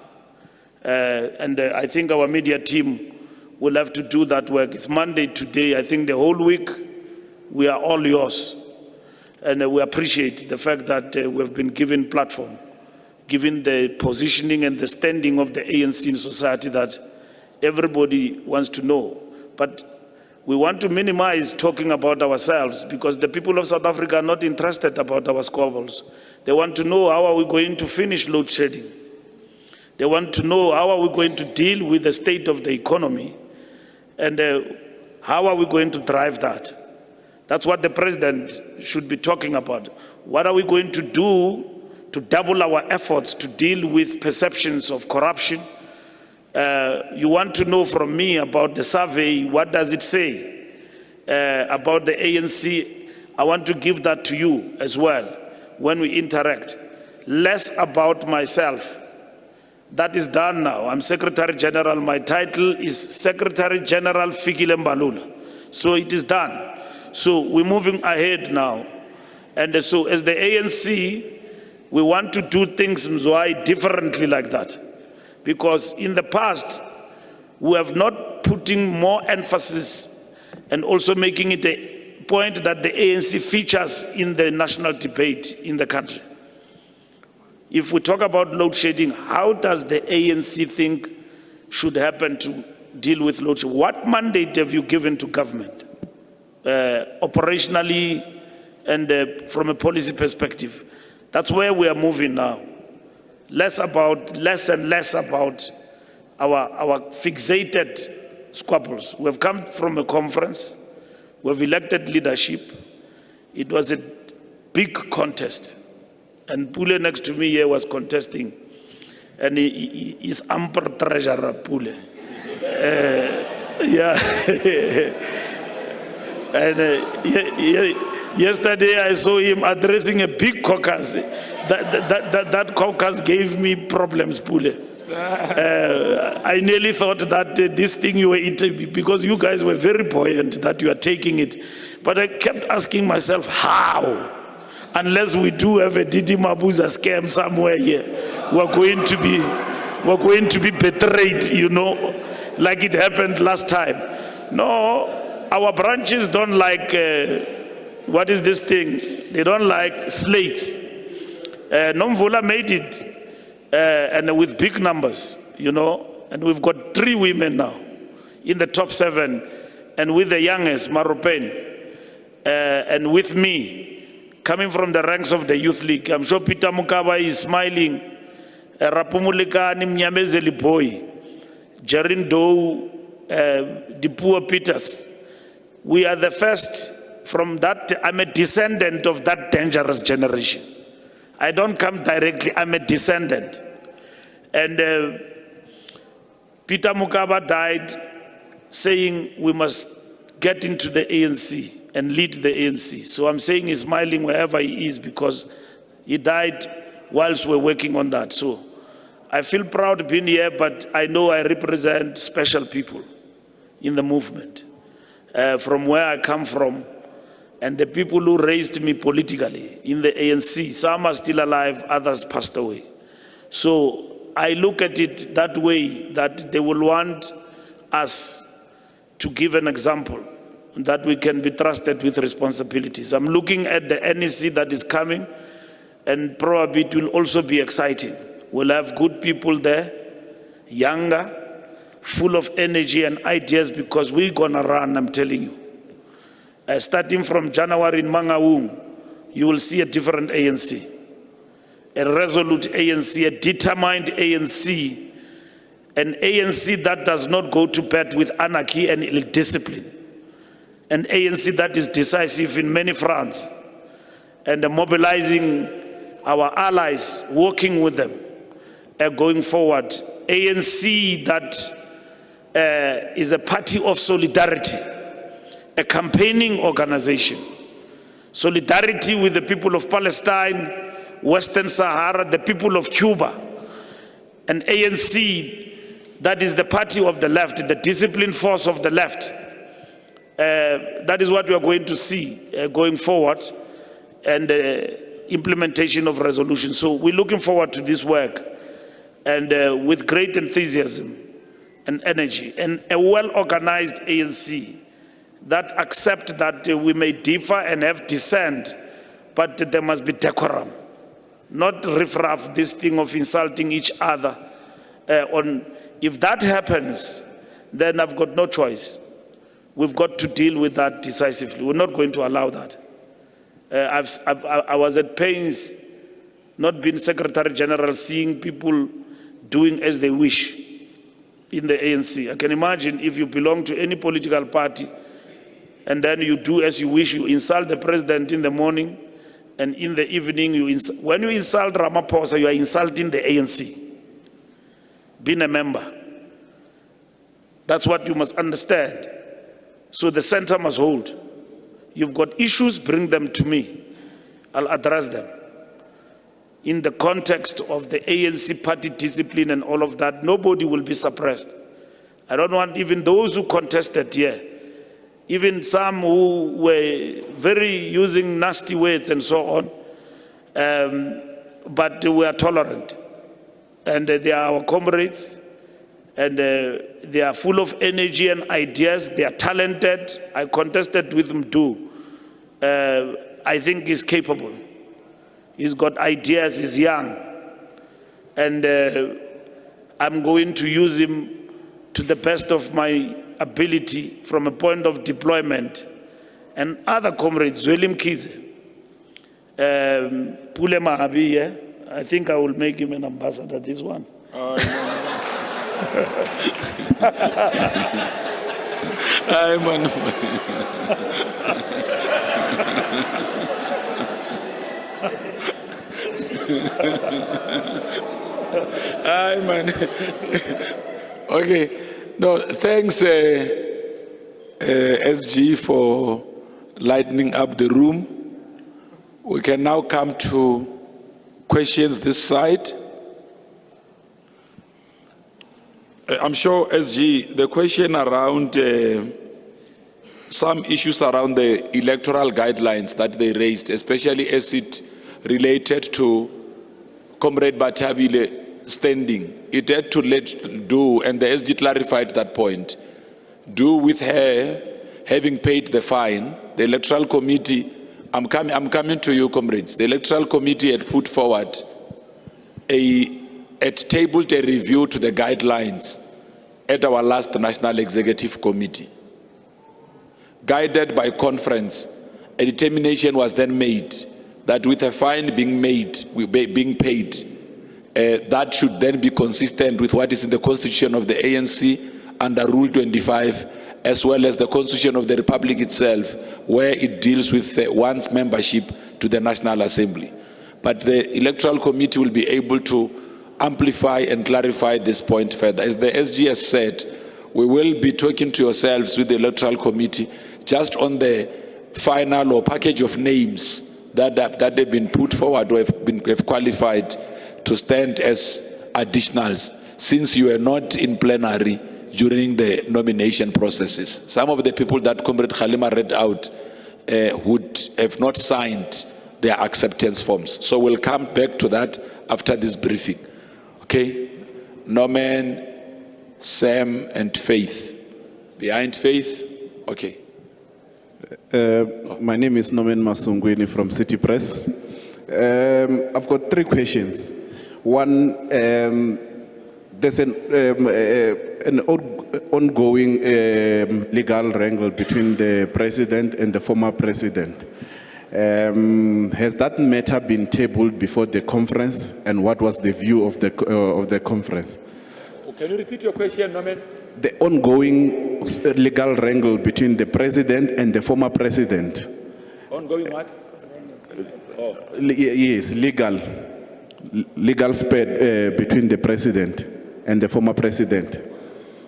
And I think our media team will have to do that work. It's Monday today. I think the whole week, we are all yours. And we appreciate the fact that we've been given platform, given the positioning and the standing of the ANC in society that everybody wants to know. But we want to minimize talking about ourselves because the people of South Africa are not interested about our squabbles. They want to know how are we going to finish load shedding. They want to know how are we going to deal with the state of the economy and how are we going to drive that. That's what the president should be talking about. What are we going to do to double our efforts to deal with perceptions of corruption? You want to know from me about the survey, what does it say about the ANC? I want to give that to you as well when we interact. Less about myself. That is done now. I'm Secretary General. My title is Secretary-General Fikile Mbalula. So it is done. So we're moving ahead now. And so as the ANC, we want to do things Mzwai differently like that. Because in the past, we have not putting more emphasis and also making it a point that the ANC features in the national debate in the country. If we talk about load shedding, how does the ANC think should happen to deal with load shedding? What mandate have you given to government, operationally and from a policy perspective? That's where we are moving now. Less and less about our fixated squabbles. We have come from a conference. We have elected leadership. It was a big contest. And Pule next to me here was contesting. And he is amper treasurer, Pule. Yeah. And yesterday I saw him addressing a big caucus. That caucus gave me problems, Pule. I nearly thought that this thing you were eating, because you guys were very buoyant that you are taking it. But I kept asking myself, how? Unless we do have a Didi Mabuza scam somewhere here, we're going to be betrayed, you know, like it happened last time. No, our branches don't like, what is this thing? They don't like slates. Nomvula made it, and with big numbers, you know, and we've got 3 women now in the top 7, and with the youngest, Maropen, and with me, coming from the ranks of the Youth League. I'm sure Peter Mukaba is smiling. Rapumulikani Mnyamezeli boy, Jerindo, Dipua Peters. We are the first from that. I'm a descendant of that dangerous generation. I don't come directly, I'm a descendant. And Peter Mukaba died saying we must get into the ANC and lead the ANC. So I'm saying he's smiling wherever he is because he died whilst we're working on that. So I feel proud being here, but I know I represent special people in the movement. From where I come from, and the people who raised me politically in the ANC, some are still alive, others passed away. So I look at it that way, that they will want us to give an example that we can be trusted with responsibilities. I'm looking at the NEC that is coming, and probably it will also be exciting. We'll have good people there, younger, full of energy and ideas, because we're gonna run, I'm telling you. Starting from January in Mangaung, you will see a different ANC, a resolute ANC, a determined ANC, An ANC that does not go to bed with anarchy and ill discipline. An ANC that is decisive in many fronts and mobilizing our allies, working with them, going forward. ANC that is a party of solidarity, a campaigning organization. Solidarity with the people of Palestine, Western Sahara, the people of Cuba. An ANC that is the party of the left, the disciplined force of the left. That is what we are going to see going forward, and implementation of resolutions. So we're looking forward to this work, and with great enthusiasm and energy, and a well-organized ANC that accept that we may differ and have dissent, but there must be decorum, not riffraff, this thing of insulting each other. If that happens, then I've got no choice. We've got to deal with that decisively. We're not going to allow that. I was at pains, not being Secretary-General, seeing people doing as they wish in the ANC. I can imagine if you belong to any political party and then you do as you wish, you insult the president in the morning, and in the evening, when you insult Ramaphosa, you are insulting the ANC, being a member. That's what you must understand. So the center must hold. You've got issues, bring them to me. I'll address them. In the context of the ANC party discipline and all of that, nobody will be suppressed. I don't want even those who contested here, even some who were very using nasty words and so on, but we are tolerant. And they are our comrades, and they are full of energy and ideas. They are talented. I contested with Mdu. I think he's capable. He's got ideas, he's young. And I'm going to use him to the best of my ability from a point of deployment. And other comrades, Zwelim Kize, Pule Mahabi, I think I will make him an ambassador, this one. Okay, no, thanks SG for lightening up the room. We can now come to questions this side. I'm sure SG, the question around some issues around the electoral guidelines that they raised, especially as it related to Comrade Batabile standing. It had to let do, and the SG clarified that point, do with her having paid the fine. The electoral committee, I'm coming to you, comrades. The electoral committee had put forward had tabled a review to the guidelines at our last National Executive Committee. Guided by conference, a determination was then made that with a fine being paid, that should then be consistent with what is in the Constitution of the ANC under Rule 25, as well as the Constitution of the Republic itself, where it deals with one's membership to the National Assembly. But the Electoral Committee will be able to amplify and clarify this point further. As the SG has said, we will be talking to yourselves with the Electoral Committee just on the final or package of names that have been put forward or have qualified to stand as additionals, since you are not in plenary during the nomination processes. Some of the people that Comrade Khalima read out would have not signed their acceptance forms. So we'll come back to that after this briefing. Okay? Norman, Sam, and Faith. Behind Faith? Okay. My name is Norman Masungwini from City Press. I've got 3 questions. One, there's an ongoing legal wrangle between the president and the former president. Has that matter been tabled before the conference, and what was the view of the conference? Can you repeat your question, Norman? The ongoing legal wrangle between the president and the former president. Ongoing what? Oh. Yes, legal spread between the president and the former president.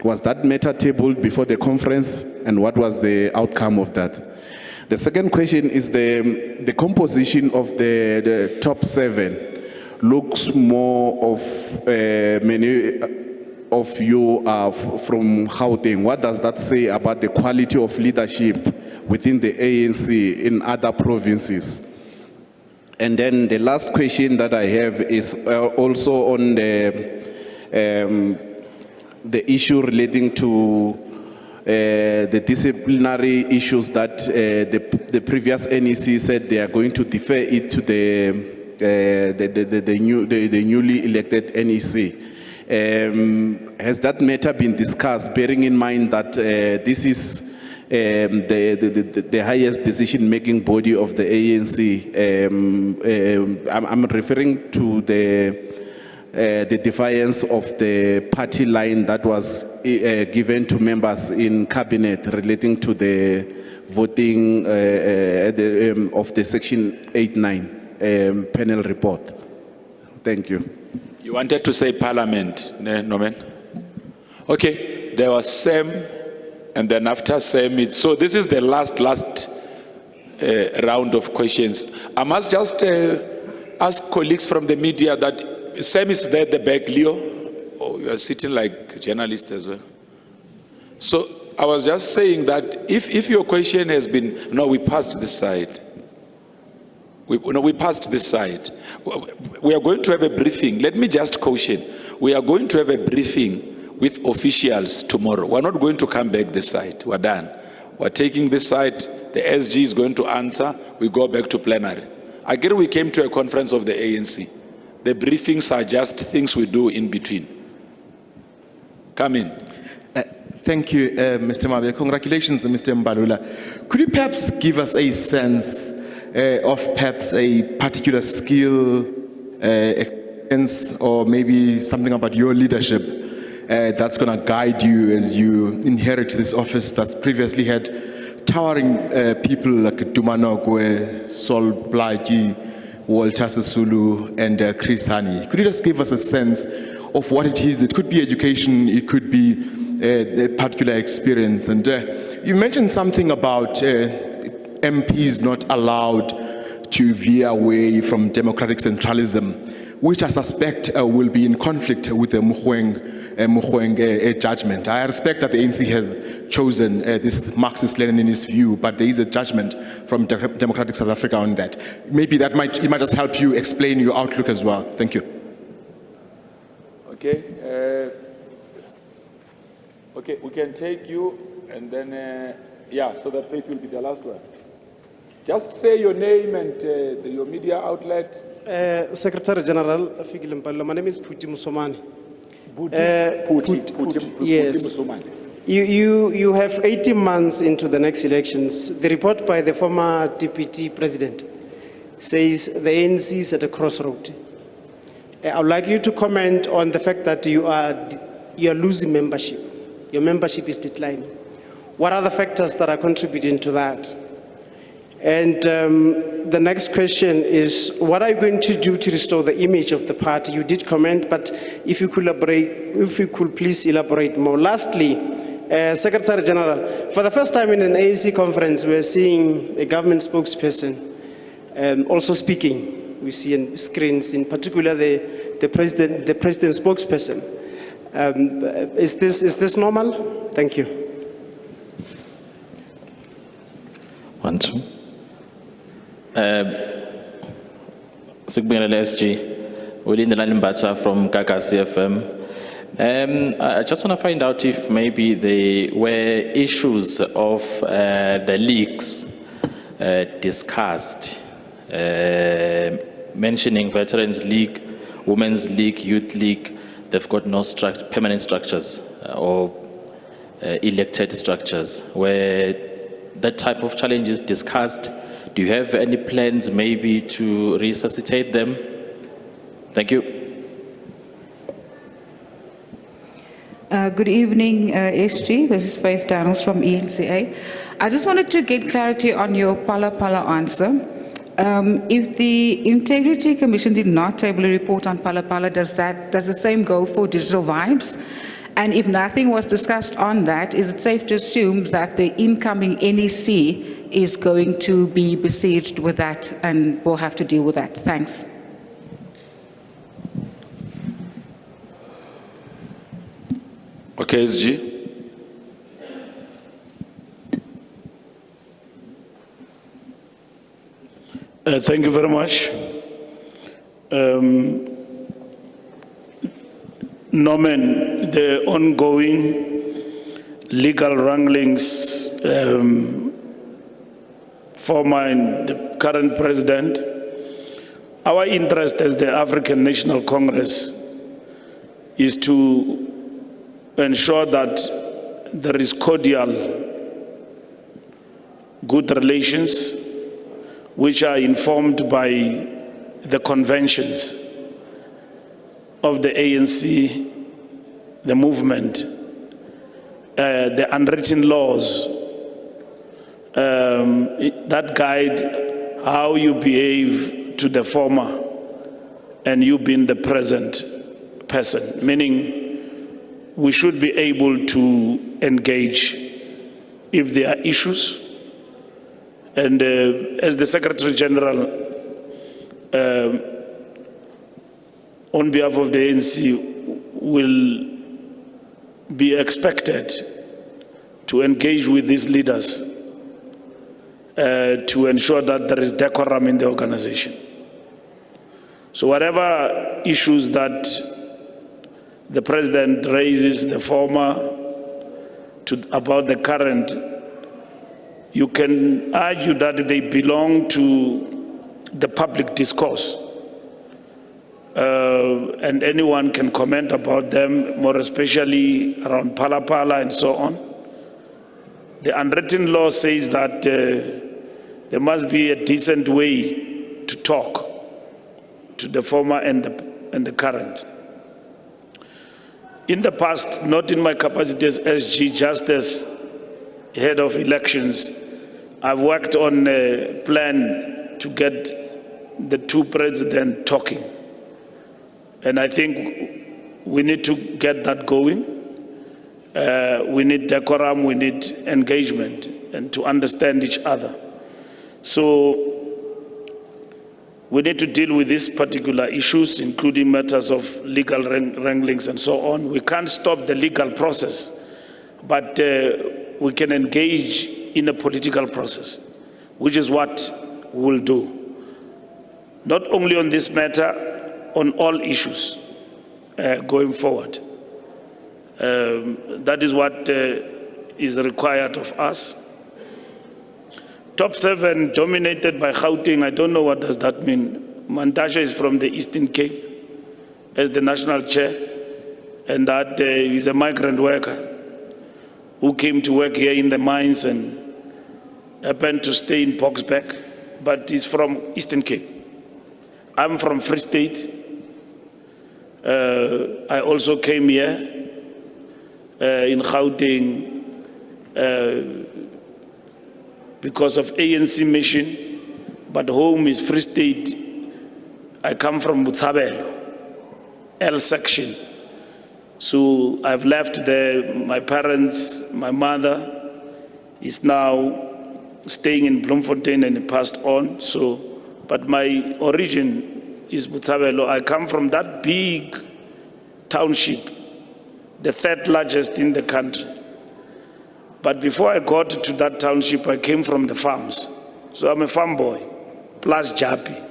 Was that matter tabled before the conference, and what was the outcome of that? The second question is the composition of the top 7 looks more of many of you are from Gauteng. What does that say about the quality of leadership within the ANC in other provinces? And then the last question that I have is also on the issue relating to the disciplinary issues that the previous NEC said they are going to defer it to the newly elected NEC. Has that matter been discussed, bearing in mind that this is the highest decision-making body of the ANC? I'm referring to the defiance of the party line that was given to members in cabinet relating to the voting of the Section 8-9 panel report. Thank you. You wanted to say Parliament, Norman? Okay, there was Sam, and then after Sam, so this is the last round of questions. I must just ask colleagues from the media that Sam is there at the back, Leo. Oh, you are sitting like a journalist as well. So I was just saying that if your question has been, no, we passed this side. We passed this side. We are going to have a briefing. Let me just caution. We are going to have a briefing with officials tomorrow. We're not going to come back this side. We're done. We're taking this side. The SG is going to answer. We go back to plenary. I get we came to a conference of the ANC. The briefings are just things we do in between. Come in. Thank you, Mr. Mabe. Congratulations, Mr. Mbalula. Could you perhaps give us a sense of perhaps a particular skill, experience, or maybe something about your leadership that's going to guide you as you inherit this office that's previously had towering people like Dumanogwe, Sol Blaki, Walter Sisulu, and Chris Hani? Could you just give us a sense of what it is? It could be education, it could be a particular experience. And you mentioned something about MPs not allowed to veer away from democratic centralism, which I suspect will be in conflict with the Mogoeng judgment. I respect that the ANC has chosen this Marxist-Leninist view, but there is a judgment from Democratic South Africa on that. Maybe it might just help you explain your outlook as well. Thank you. Okay. Okay, we can take you, and then, so that Faith will be the last one. Just say your name and your media outlet. Secretary-General Fikile Mbalula, my name is Puti Musomani. Yes. You have 18 months into the next elections. The report by the former deputy president says the ANC is at a crossroad. I would like you to comment on the fact that you are losing membership. Your membership is declining. What are the factors that are contributing to that? And the next question is, what are you going to do to restore the image of the party? You did comment, but if you could please elaborate more. Lastly, Secretary General, for the first time in an ANC conference, we're seeing a government spokesperson also speaking. We see on screens, in particular, the president's spokesperson. Is this normal? Thank you. 1, 2. Sigbinele SG, within the Mbata from Gaga CFM. I just want to find out if maybe there were issues of the leagues discussed, mentioning Veterans League, Women's League, Youth League. They've got no permanent structures or elected structures. Where that type of challenge is discussed, do you have any plans maybe to resuscitate them? Thank you. Good evening, SG. This is Faith Daniels from ENCA. I just wanted to get clarity on your Pala answer. If the Integrity Commission did not table a report on Pala, does the same go for Digital Vibes? And if nothing was discussed on that, is it safe to assume that the incoming NEC is going to be besieged with that and will have to deal with that? Thanks. Okay, SG. Thank you very much. Norman, the ongoing legal wranglings, former and the current president, our interest as the African National Congress is to ensure that there is cordial, good relations which are informed by the conventions of the ANC, the movement, the unwritten laws that guide how you behave to the former and you being the present person, meaning we should be able to engage if there are issues. And as the Secretary-General, on behalf of the ANC, will be expected to engage with these leaders to ensure that there is decorum in the organization. So whatever issues that the President raises, the former, about the current, you can argue that they belong to the public discourse. And anyone can comment about them, more especially around Pala and so on. The unwritten law says that there must be a decent way to talk to the former and the current. In the past, not in my capacity as SG, just as head of elections, I've worked on a plan to get the two presidents talking. And I think we need to get that going. We need decorum, we need engagement, and to understand each other. So we need to deal with these particular issues, including matters of legal wranglings and so on. We can't stop the legal process, but we can engage in a political process, which is what we will do. Not only on this matter, on all issues going forward. That is what is required of us. Top 7 dominated by Gauteng, I don't know what does that mean. Mantashe is from the Eastern Cape as the national chair, and that is a migrant worker who came to work here in the mines and happened to stay in Boksburg, but he's from Eastern Cape. I'm from Free State. I also came here in Gauteng because of ANC mission, but home is Free State. I come from Botshabelo, L section. So I've left there. My parents, my mother is now staying in Bloemfontein and passed on. So, but my origin is Botshabelo. I come from that big township, the 3rd largest in the country. But before I got to that township, I came from the farms. So I'm a farm boy, plus Japi.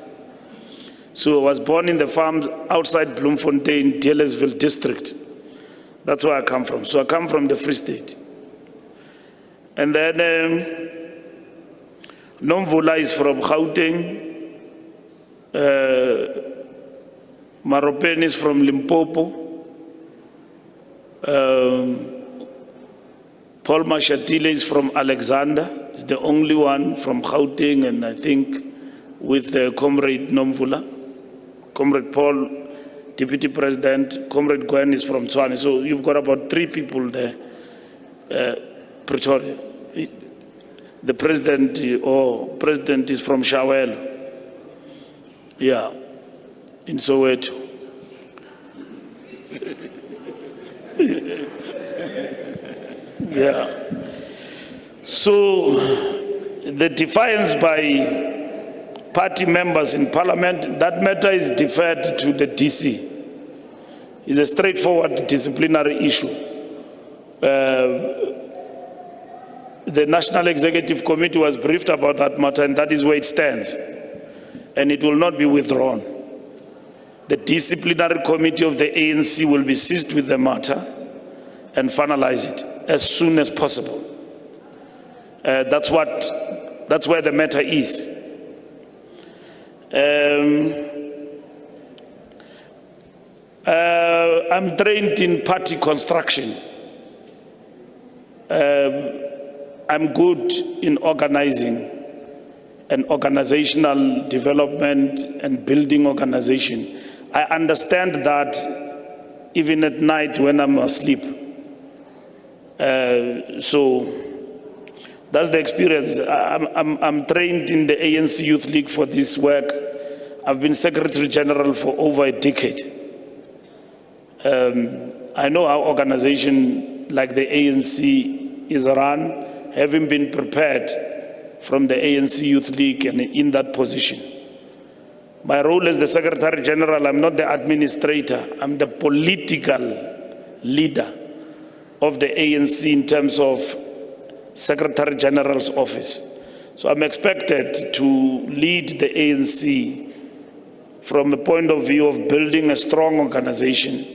So I was born in the farm outside Bloemfontein, Deelersville district. That's where I come from. So I come from the Free State. And then Nomvula is from Gauteng. Maropen is from Limpopo. Paul Mashatile is from Alexander. He's the only one from Gauteng, and I think with Comrade Nomvula. Comrade Paul Deputy President, Comrade Gwen is from Tshwane. So you've got about 3 people there. Pretoria. The president is from Shawelo. Yeah, in Soweto. Yeah. So the defiance by party members in parliament, that matter is deferred to the DC. It's a straightforward disciplinary issue. The National Executive Committee was briefed about that matter, and that is where it stands. And it will not be withdrawn. The disciplinary committee of the ANC will be seized with the matter and finalize it as soon as possible. That's where the matter is. I'm trained in party construction. I'm good in organizing and organizational development and building organization. I understand that even at night when I'm asleep. So that's the experience. I'm trained in the ANC Youth League for this work. I've been Secretary-General for over a decade. I know how organization like the ANC is run, having been prepared from the ANC Youth League and in that position. My role as the Secretary-General, I'm not the administrator, I'm the political leader of the ANC in terms of Secretary-General's office. So I'm expected to lead the ANC from the point of view of building a strong organization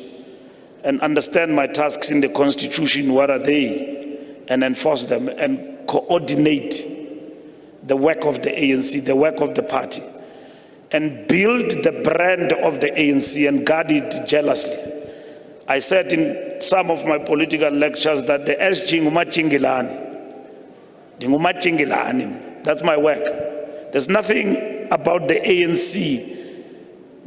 and understand my tasks in the Constitution, what are they, and enforce them and coordinate the work of the ANC, the work of the party, and build the brand of the ANC and guard it jealously. I said in some of my political lectures that the SG ngumachingilani. That's my work. There's nothing about the ANC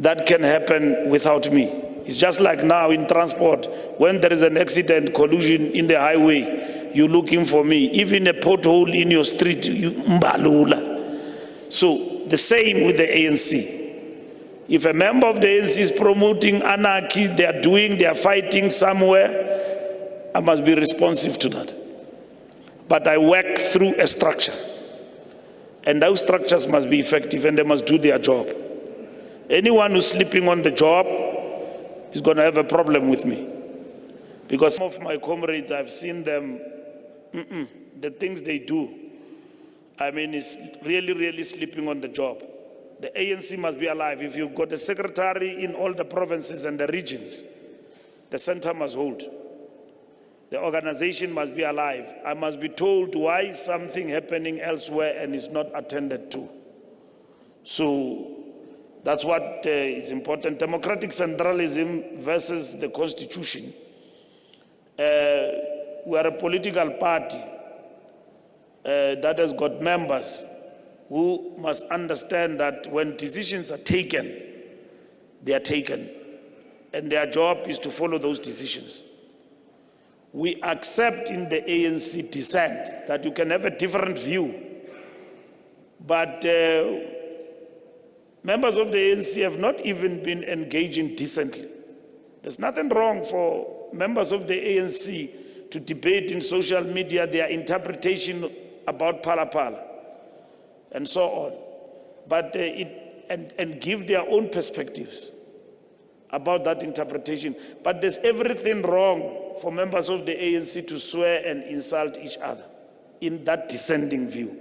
that can happen without me. It's just like now in transport, when there is an accident, collision in the highway, you're looking for me. Even a pothole in your street, you Mbalula. So the same with the ANC. If a member of the ANC is promoting anarchy, they are fighting somewhere, I must be responsive to that. But I work through a structure. And those structures must be effective and they must do their job. Anyone who's sleeping on the job is going to have a problem with me. Because some of my comrades, I've seen them, the things they do, I mean, it's really, really sleeping on the job. The ANC must be alive. If you've got a secretary in all the provinces and the regions, the center must hold. The organization must be alive. I must be told why is something happening elsewhere and is not attended to. So that's what is important. Democratic centralism versus the Constitution. We are a political party that has got members who must understand that when decisions are taken, they are taken. And their job is to follow those decisions. We accept in the ANC dissent that you can have a different view, but members of the ANC have not even been engaging decently. There's nothing wrong for members of the ANC to debate in social media their interpretation about Phala and so on, but and give their own perspectives about that interpretation. But there's everything wrong for members of the ANC to swear and insult each other in that dissenting view.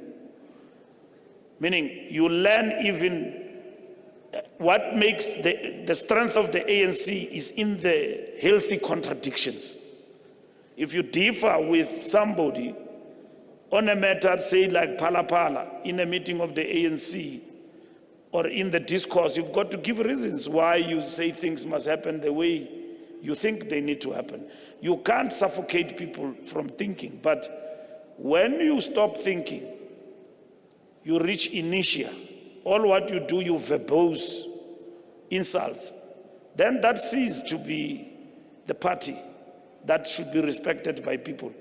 Meaning, you learn even what makes the strength of the ANC is in the healthy contradictions. If you differ with somebody on a matter, say like Phala, in a meeting of the ANC, or in the discourse, you've got to give reasons why you say things must happen the way you think they need to happen. You can't suffocate people from thinking, but when you stop thinking, you reach inertia. All what you do, you verbose insults. then that ceases to be the party that should be respected by people.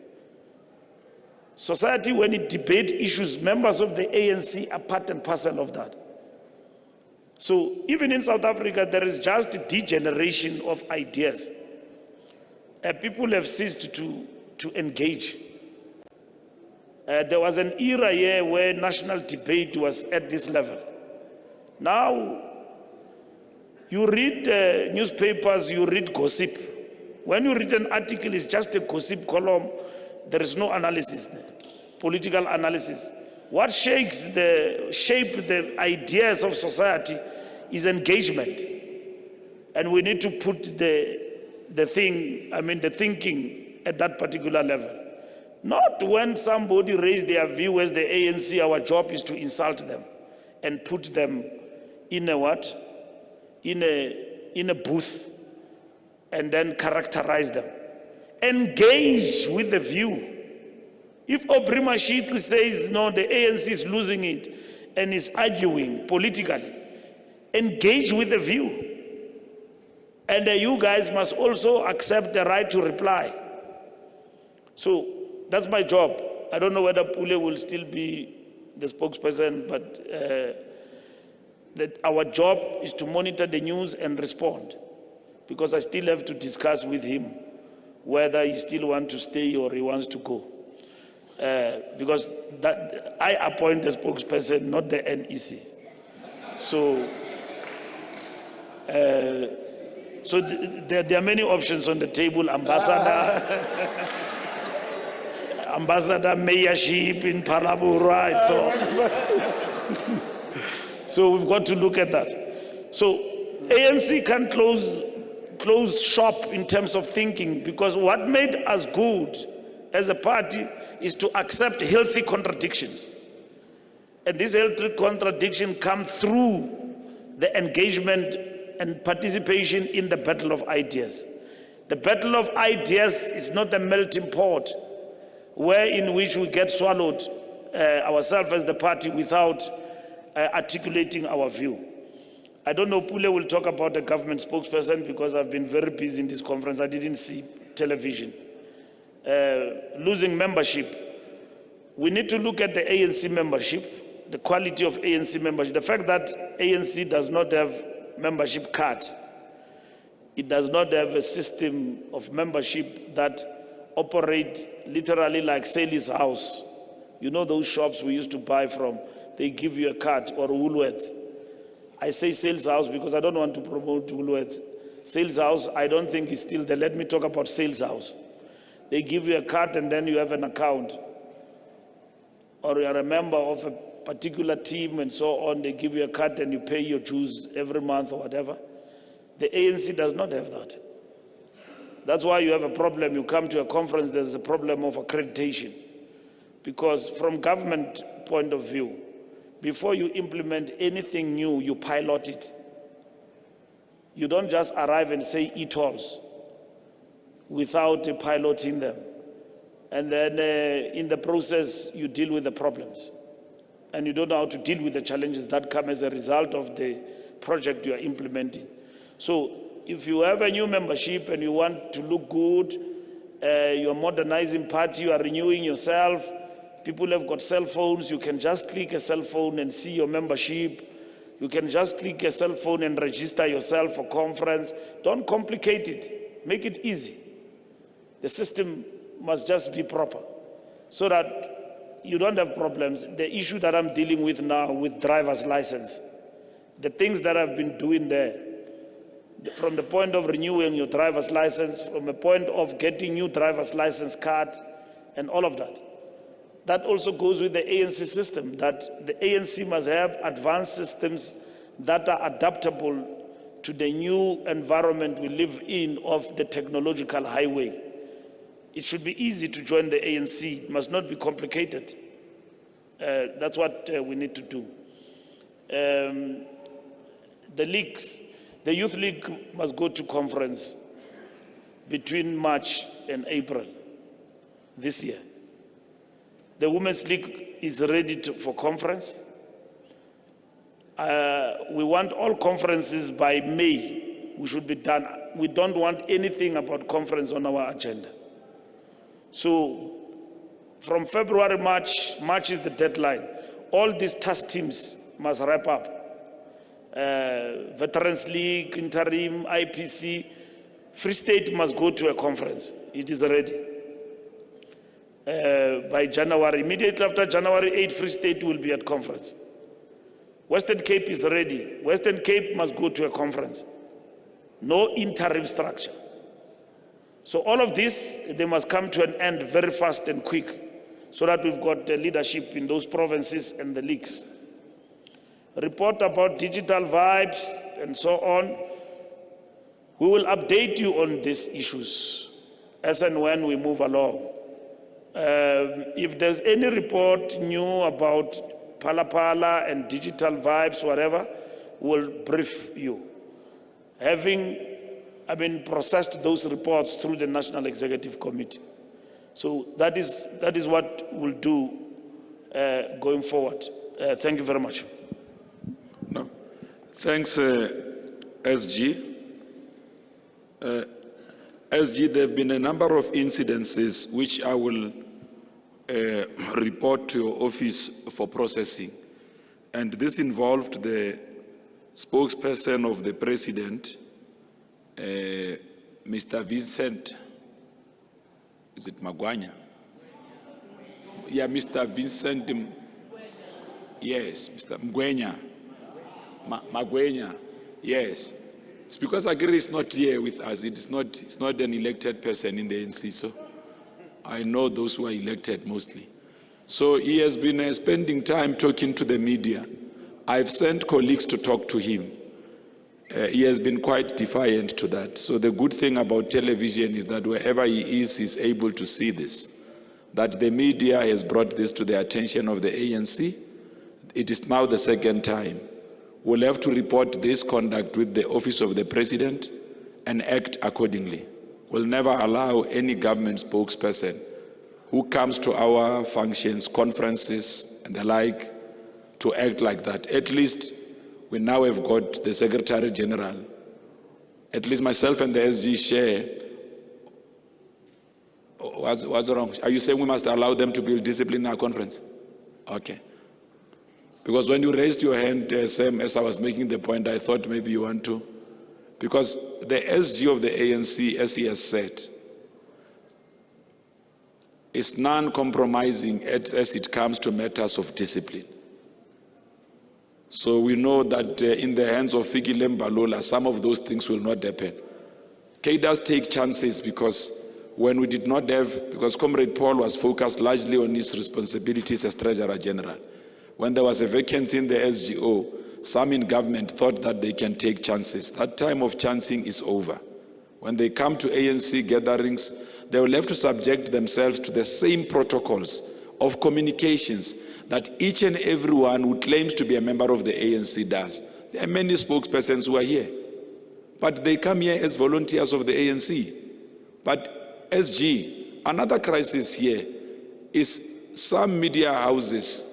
Society, when it debates issues, members of the ANC are part and parcel of that. So even in South Africa, there is just degeneration of ideas. People have ceased to engage. There was an era here where national debate was at this level. Now, you read newspapers, you read gossip. When you read an article, it's just a gossip column. There is no analysis there, political analysis. What shape the ideas of society is engagement. And we need to put the thinking at that particular level. Not when somebody raised their view as the ANC, our job is to insult them and put them in a what? In a booth and then characterize them. Engage with the view. If Obrima Shiku says, no, the ANC is losing it and is arguing politically, engage with the view. And you guys must also accept the right to reply. So that's my job. I don't know whether Pule will still be the spokesperson, but that our job is to monitor the news and respond, because I still have to discuss with him whether he still wants to stay or he wants to go. Because that, I appoint the spokesperson, not the NEC. So, there are many options on the table. Ambassador mayorship in Palabura, and so on. So we've got to look at that. So ANC can close shop in terms of thinking, because what made us good as a party is to accept healthy contradictions. And this healthy contradiction comes through the engagement and participation in the battle of ideas. The battle of ideas is not a melting pot in which we get swallowed ourselves as the party without articulating our view. I don't know, Pule will talk about the government spokesperson, because I've been very busy in this conference. I didn't see television. Losing membership. We need to look at the ANC membership, the quality of ANC membership. The fact that ANC does not have membership card, it does not have a system of membership that operate literally like Sally's house. You know those shops we used to buy from, they give you a card, or Woolworths. I say sales house because I don't want to promote Woolworths. Sales house, I don't think is still there. Let me talk about sales house. They give you a card and then you have an account. Or you are a member of a particular team and so on. They give you a card and you pay your dues every month or whatever. The ANC does not have that. That's why you have a problem. You come to a conference, there's a problem of accreditation. Because from government point of view, before you implement anything new, you pilot it. You don't just arrive and say e-tolls without piloting them. And then in the process, you deal with the problems. And you don't know how to deal with the challenges that come as a result of the project you are implementing. So if you have a new membership and you want to look good, you're modernizing party, you are renewing yourself, people have got cell phones, you can just click a cell phone and see your membership. You can just click a cell phone and register yourself for conference. Don't complicate it, make it easy. The system must just be proper so that you don't have problems. The issue that I'm dealing with now with driver's license, the things that I've been doing there, from the point of renewing your driver's license, from the point of getting new driver's license card and all of that. That also goes with the ANC system, that the ANC must have advanced systems that are adaptable to the new environment we live in of the technological highway. It should be easy to join the ANC. It must not be complicated. That's what we need to do. The leagues, the Youth League must go to conference between March and April this year. The Women's League is ready for conference. We want all conferences by May we should be done. We don't want anything about conference on our agenda. So from February, March is the deadline. All these task teams must wrap up. Veterans League, Interim, IPC, Free State must go to a conference. It is ready. By January, immediately after January 8, Free State will be at conference. Western Cape is ready. Western Cape must go to a conference. No interim structure. So all of this, they must come to an end very fast and quick, so that we've got leadership in those provinces and the leagues. Report about digital vibes and so on. We will update you on these issues as and when we move along. If there's any report new about Pala Pala and digital vibes, whatever, we'll brief you. Having processed those reports through the National Executive Committee. So that is what we'll do going forward. Thank you very much. No. Thanks, SG. SG, there have been a number of incidences which I will report to your office for processing. And this involved the spokesperson of the president, Mr. Vincent, is it Magwanya? Yeah, Mr. Vincent, yes, Mr. Mgwenya, Magwenya, yes. It's because Agiri is not here with us. It's not an elected person in the ANC, so I know those who are elected mostly. So he has been spending time talking to the media. I've sent colleagues to talk to him. He has been quite defiant to that. So the good thing about television is that wherever he is, he's able to see this. That the media has brought this to the attention of the ANC. It is now the second time. We'll have to report this conduct with the office of the president and act accordingly. We'll never allow any government spokesperson who comes to our functions, conferences, and the like, to act like that. At least we now have got the Secretary-General. At least myself and the SG share. What's wrong? Are you saying we must allow them to build discipline in our conference? Okay. Because when you raised your hand, Sam, as I was making the point, I thought maybe you want to. Because the SG of the ANC, as he has said, is non-compromising as it comes to matters of discipline. So we know that in the hands of Fikile Mbalula, some of those things will not happen. K does take chances because when we did not have, because Comrade Paul was focused largely on his responsibilities as Treasurer General. When there was a vacancy in the SGO, some in government thought that they can take chances. That time of chancing is over. When they come to ANC gatherings, they will have to subject themselves to the same protocols of communications that each and everyone who claims to be a member of the ANC does. There are many spokespersons who are here, but they come here as volunteers of the ANC. But SG, another crisis here is some media houses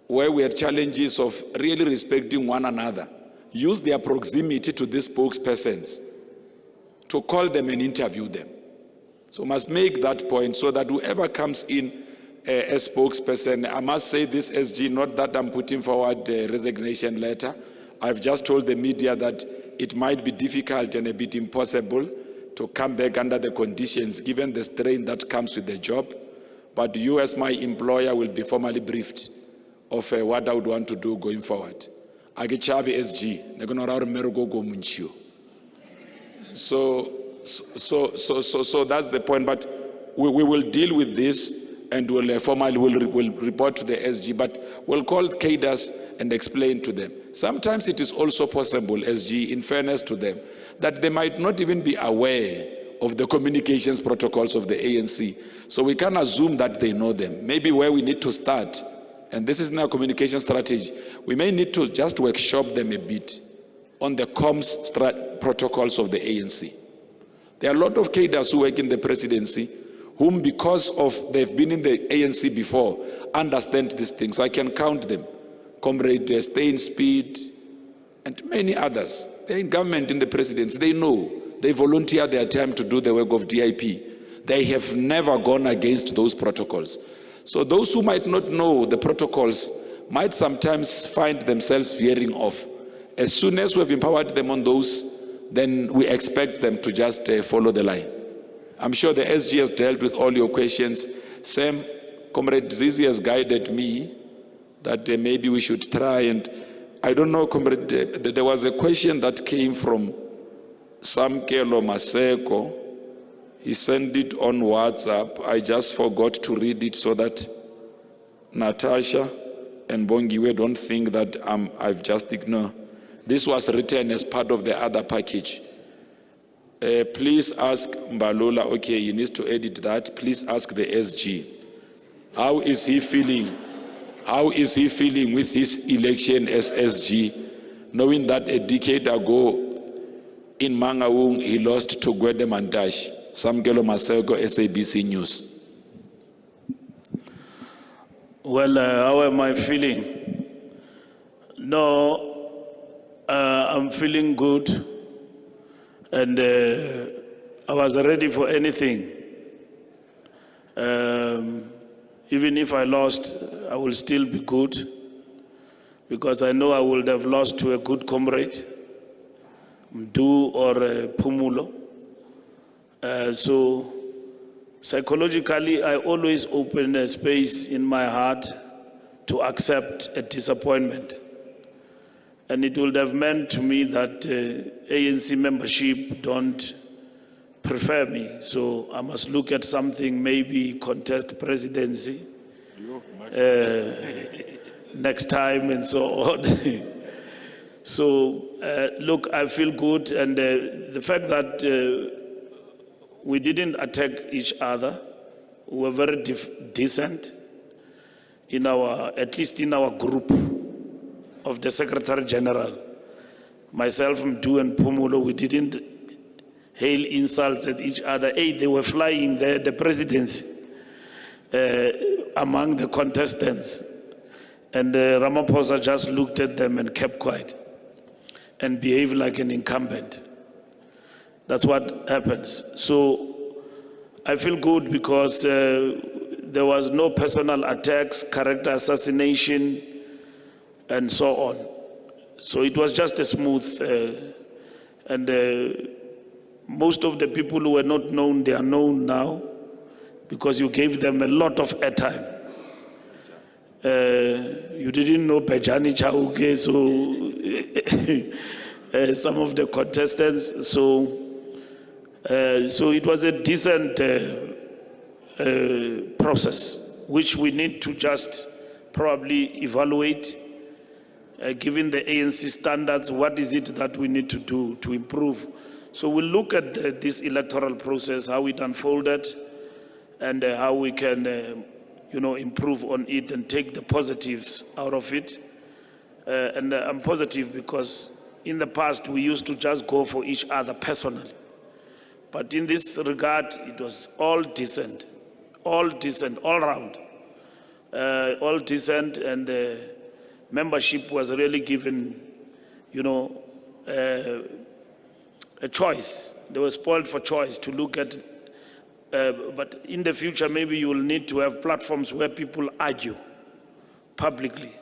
where we had challenges of really respecting one another, use their proximity to these spokespersons to call them and interview them. So must make that point so that whoever comes in as spokesperson, I must say this, SG, not that I'm putting forward a resignation letter. I've just told the media that it might be difficult and a bit impossible to come back under the conditions given the strain that comes with the job. But you as my employer will be formally briefed of what I would want to do going forward. Agichabi SG, so that's the point. But we will deal with this and we'll formally will report to the SG. But we'll call cadres and explain to them. Sometimes it is also possible, SG, in fairness to them, that they might not even be aware of the communications protocols of the ANC. So we can assume that they know them. Maybe where we need to start, and this is now communication strategy, we may need to just workshop them a bit on the comms protocols of the ANC. There are a lot of cadres who work in the presidency whom, because of they've been in the ANC before, understand these things. I can count them. Comrade Stein Speed and many others. They're in government, in the presidency. They know. They volunteer their time to do the work of DIP. They have never gone against those protocols. So those who might not know the protocols might sometimes find themselves veering off. As soon as we've empowered them on those, then we expect them to just follow the line. I'm sure the SG has dealt with all your questions. Sam, Comrade Zizi has guided me that maybe we should try, and I don't know, Comrade, there was a question that came from Samkelo Maseko. He sent it on WhatsApp. I just forgot to read it so that Natasha and Bongiwe don't think that I've just ignored. This was written as part of the other package. Please ask Mbalula, okay, he needs to edit that. Please ask the SG. How is he feeling? How is he feeling with this election as SG, knowing that a decade ago in Mangaung he lost to Gwede Mandash? Samkelo Maseko, SABC News. Well, how am I feeling? No, I'm feeling good, and I was ready for anything. Even if I lost, I will still be good, because I know I would have lost to a good comrade, Mdu or Pumulo. So psychologically, I always open a space in my heart to accept a disappointment. And it would have meant to me that ANC membership don't prefer me. So I must look at something, maybe contest presidency next time and so on. So look, I feel good, and the fact that we didn't attack each other, we were very decent in our, at least in our group of the Secretary-General. Myself, Mdu and Pumulo, we didn't hail insults at each other. Hey, they were flying the presidency among the contestants. And Ramaphosa just looked at them and kept quiet and behaved like an incumbent. That's what happens. So I feel good because there was no personal attacks, character assassination, and so on. So it was just a smooth, and most of the people who were not known, they are known now because you gave them a lot of airtime. You didn't know Pejani Chauke, so some of the contestants, so it was a decent process, which we need to just probably evaluate, given the ANC standards, what is it that we need to do to improve? So we'll look at this electoral process, how it unfolded, and how we can improve on it and take the positives out of it. And I'm positive because in the past we used to just go for each other personally. But in this regard, it was all decent, all round, all decent, and membership was really given, a choice. They were spoiled for choice to look at, but in the future, maybe you will need to have platforms where people argue publicly,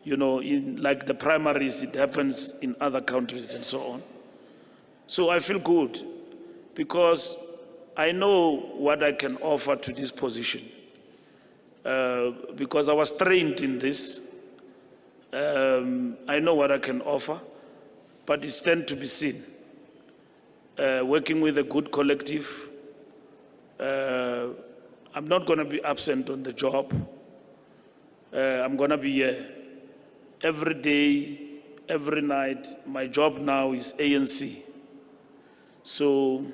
in like the primaries, it happens in other countries and so on. So I feel good, because I know what I can offer to this position, because I was trained in this. I know what I can offer, but it's then to be seen. Working with a good collective, I'm not going to be absent on the job. I'm going to be here every day, every night. My job now is ANC. So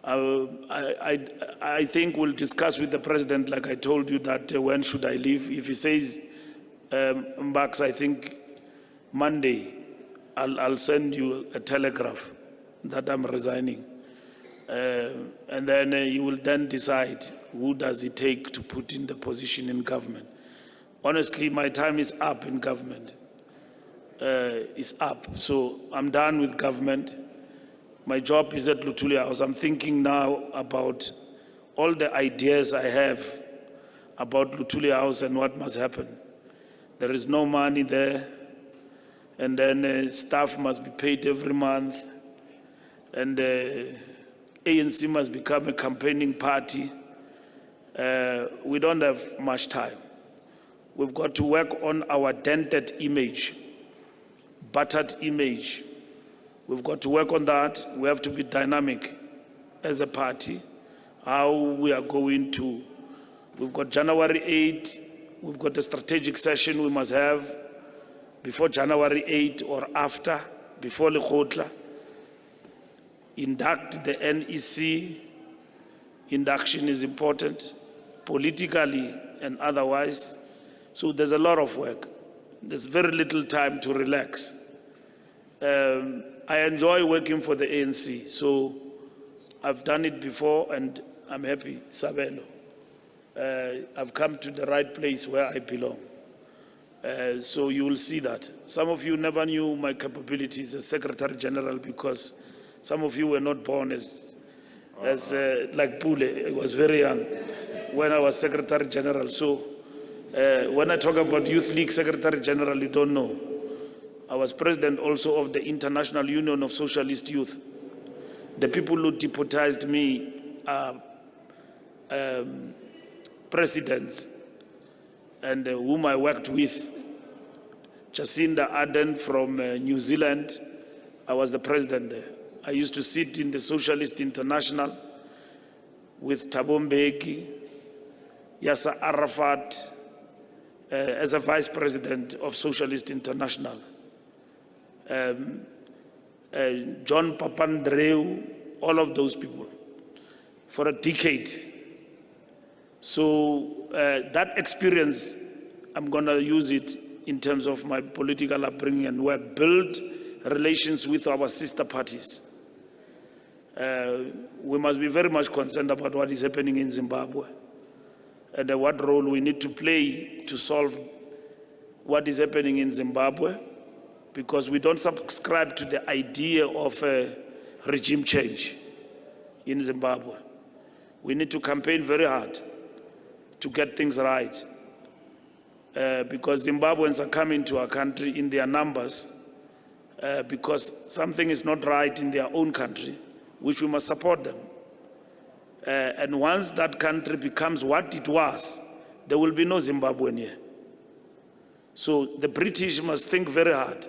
I think we'll discuss with the president, like I told you, that when should I leave. If he says, Mbax, I think Monday, I'll send you a telegraph that I'm resigning. And then you will then decide who does it take to put in the position in government. Honestly, my time is up in government. is up. So I'm done with government. My job is at Luthuli House. I'm thinking now about all the ideas I have about Luthuli House and what must happen. There is no money there, and then staff must be paid every month, and ANC must become a campaigning party. We don't have much time. We've got to work on our dented image, battered image. We've got to work on that. We have to be dynamic as a party. How we are going to, we've got January 8, we've got a strategic session we must have before January 8 or after, before Lekgotla. Induct the NEC. Induction is important, politically and otherwise. So there's a lot of work. There's very little time to relax. I enjoy working for the ANC, so I've done it before and I'm happy, Sabelo. I've come to the right place where I belong. So you will see that. Some of you never knew my capabilities as Secretary-General because some of you were not born as like Pule. I was very young when I was Secretary-General. So when I talk about Youth League Secretary-General, you don't know. I was president also of the International Union of Socialist Youth. The people who deputized me are presidents and whom I worked with. Jacinda Ardern from New Zealand, I was the president there. I used to sit in the Socialist International with Thabo Mbeki, Yasser Arafat, as a vice president of Socialist International. John Papandreou, all of those people, for a decade. So that experience, I'm going to use it in terms of my political upbringing and work, build relations with our sister parties. We must be very much concerned about what is happening in Zimbabwe and what role we need to play to solve what is happening in Zimbabwe, because we don't subscribe to the idea of regime change in Zimbabwe. We need to campaign very hard to get things right, because Zimbabweans are coming to our country in their numbers because something is not right in their own country, which we must support them. And once that country becomes what it was, there will be no Zimbabwean here. So the British must think very hard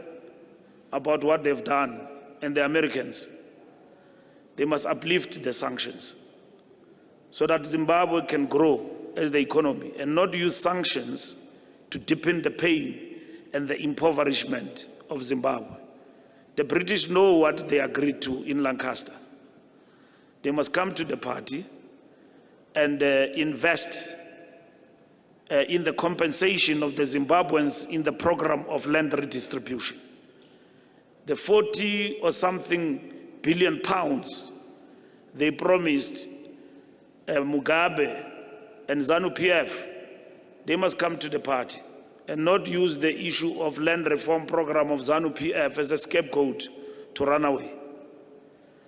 about what they've done, and the Americans. They must uplift the sanctions so that Zimbabwe can grow as the economy and not use sanctions to deepen the pain and the impoverishment of Zimbabwe. The British know what they agreed to in Lancaster. They must come to the party and invest in the compensation of the Zimbabweans in the program of land redistribution. The 40 or something billion pounds they promised Mugabe and ZANU-PF, they must come to the party and not use the issue of land reform program of ZANU-PF as a scapegoat to run away.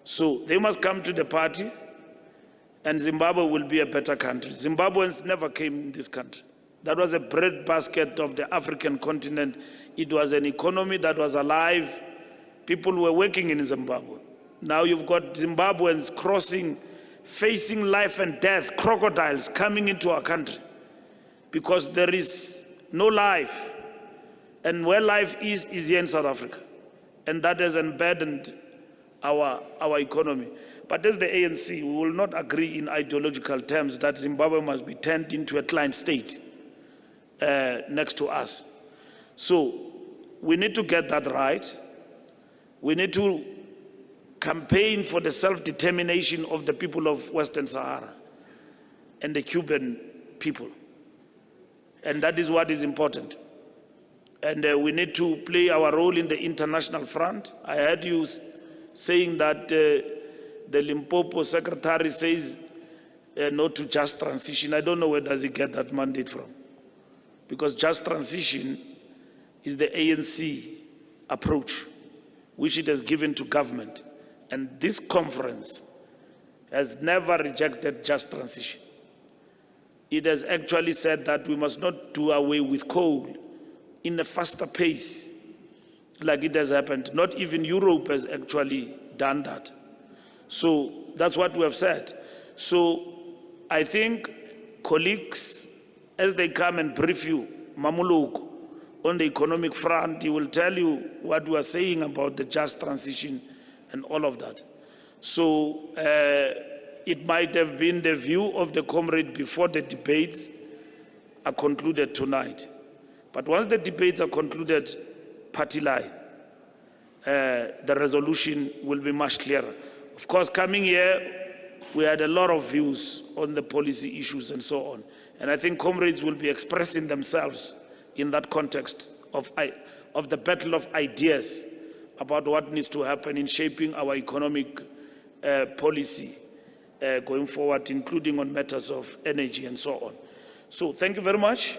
So they must come to the party and Zimbabwe will be a better country. Zimbabweans never came in this country. That was a breadbasket of the African continent. It was an economy that was alive. People were working in Zimbabwe. Now you've got Zimbabweans crossing, facing life and death, crocodiles coming into our country because there is no life. And where life is here in South Africa. And that has embedded our economy. But as the ANC, we will not agree in ideological terms that Zimbabwe must be turned into a client state next to us. So we need to get that right. We need to campaign for the self-determination of the people of Western Sahara and the Cuban people. And that is what is important. And we need to play our role in the international front. I heard you saying that the Limpopo secretary says no to just transition. I don't know where does he get that mandate from. Because just transition is the ANC approach which it has given to government. And this conference has never rejected just transition. It has actually said that we must not do away with coal in a faster pace like it has happened. Not even Europe has actually done that. So that's what we have said. So I think colleagues, as they come and brief you, Mamuluku, on the economic front, he will tell you what we are saying about the just transition and all of that. So it might have been the view of the comrade before the debates are concluded tonight. But once the debates are concluded, party line, the resolution will be much clearer. Of course, coming here, we had a lot of views on the policy issues and so on. And I think comrades will be expressing themselves in that context of the battle of ideas about what needs to happen in shaping our economic policy going forward, including on matters of energy and so on. So thank you very much.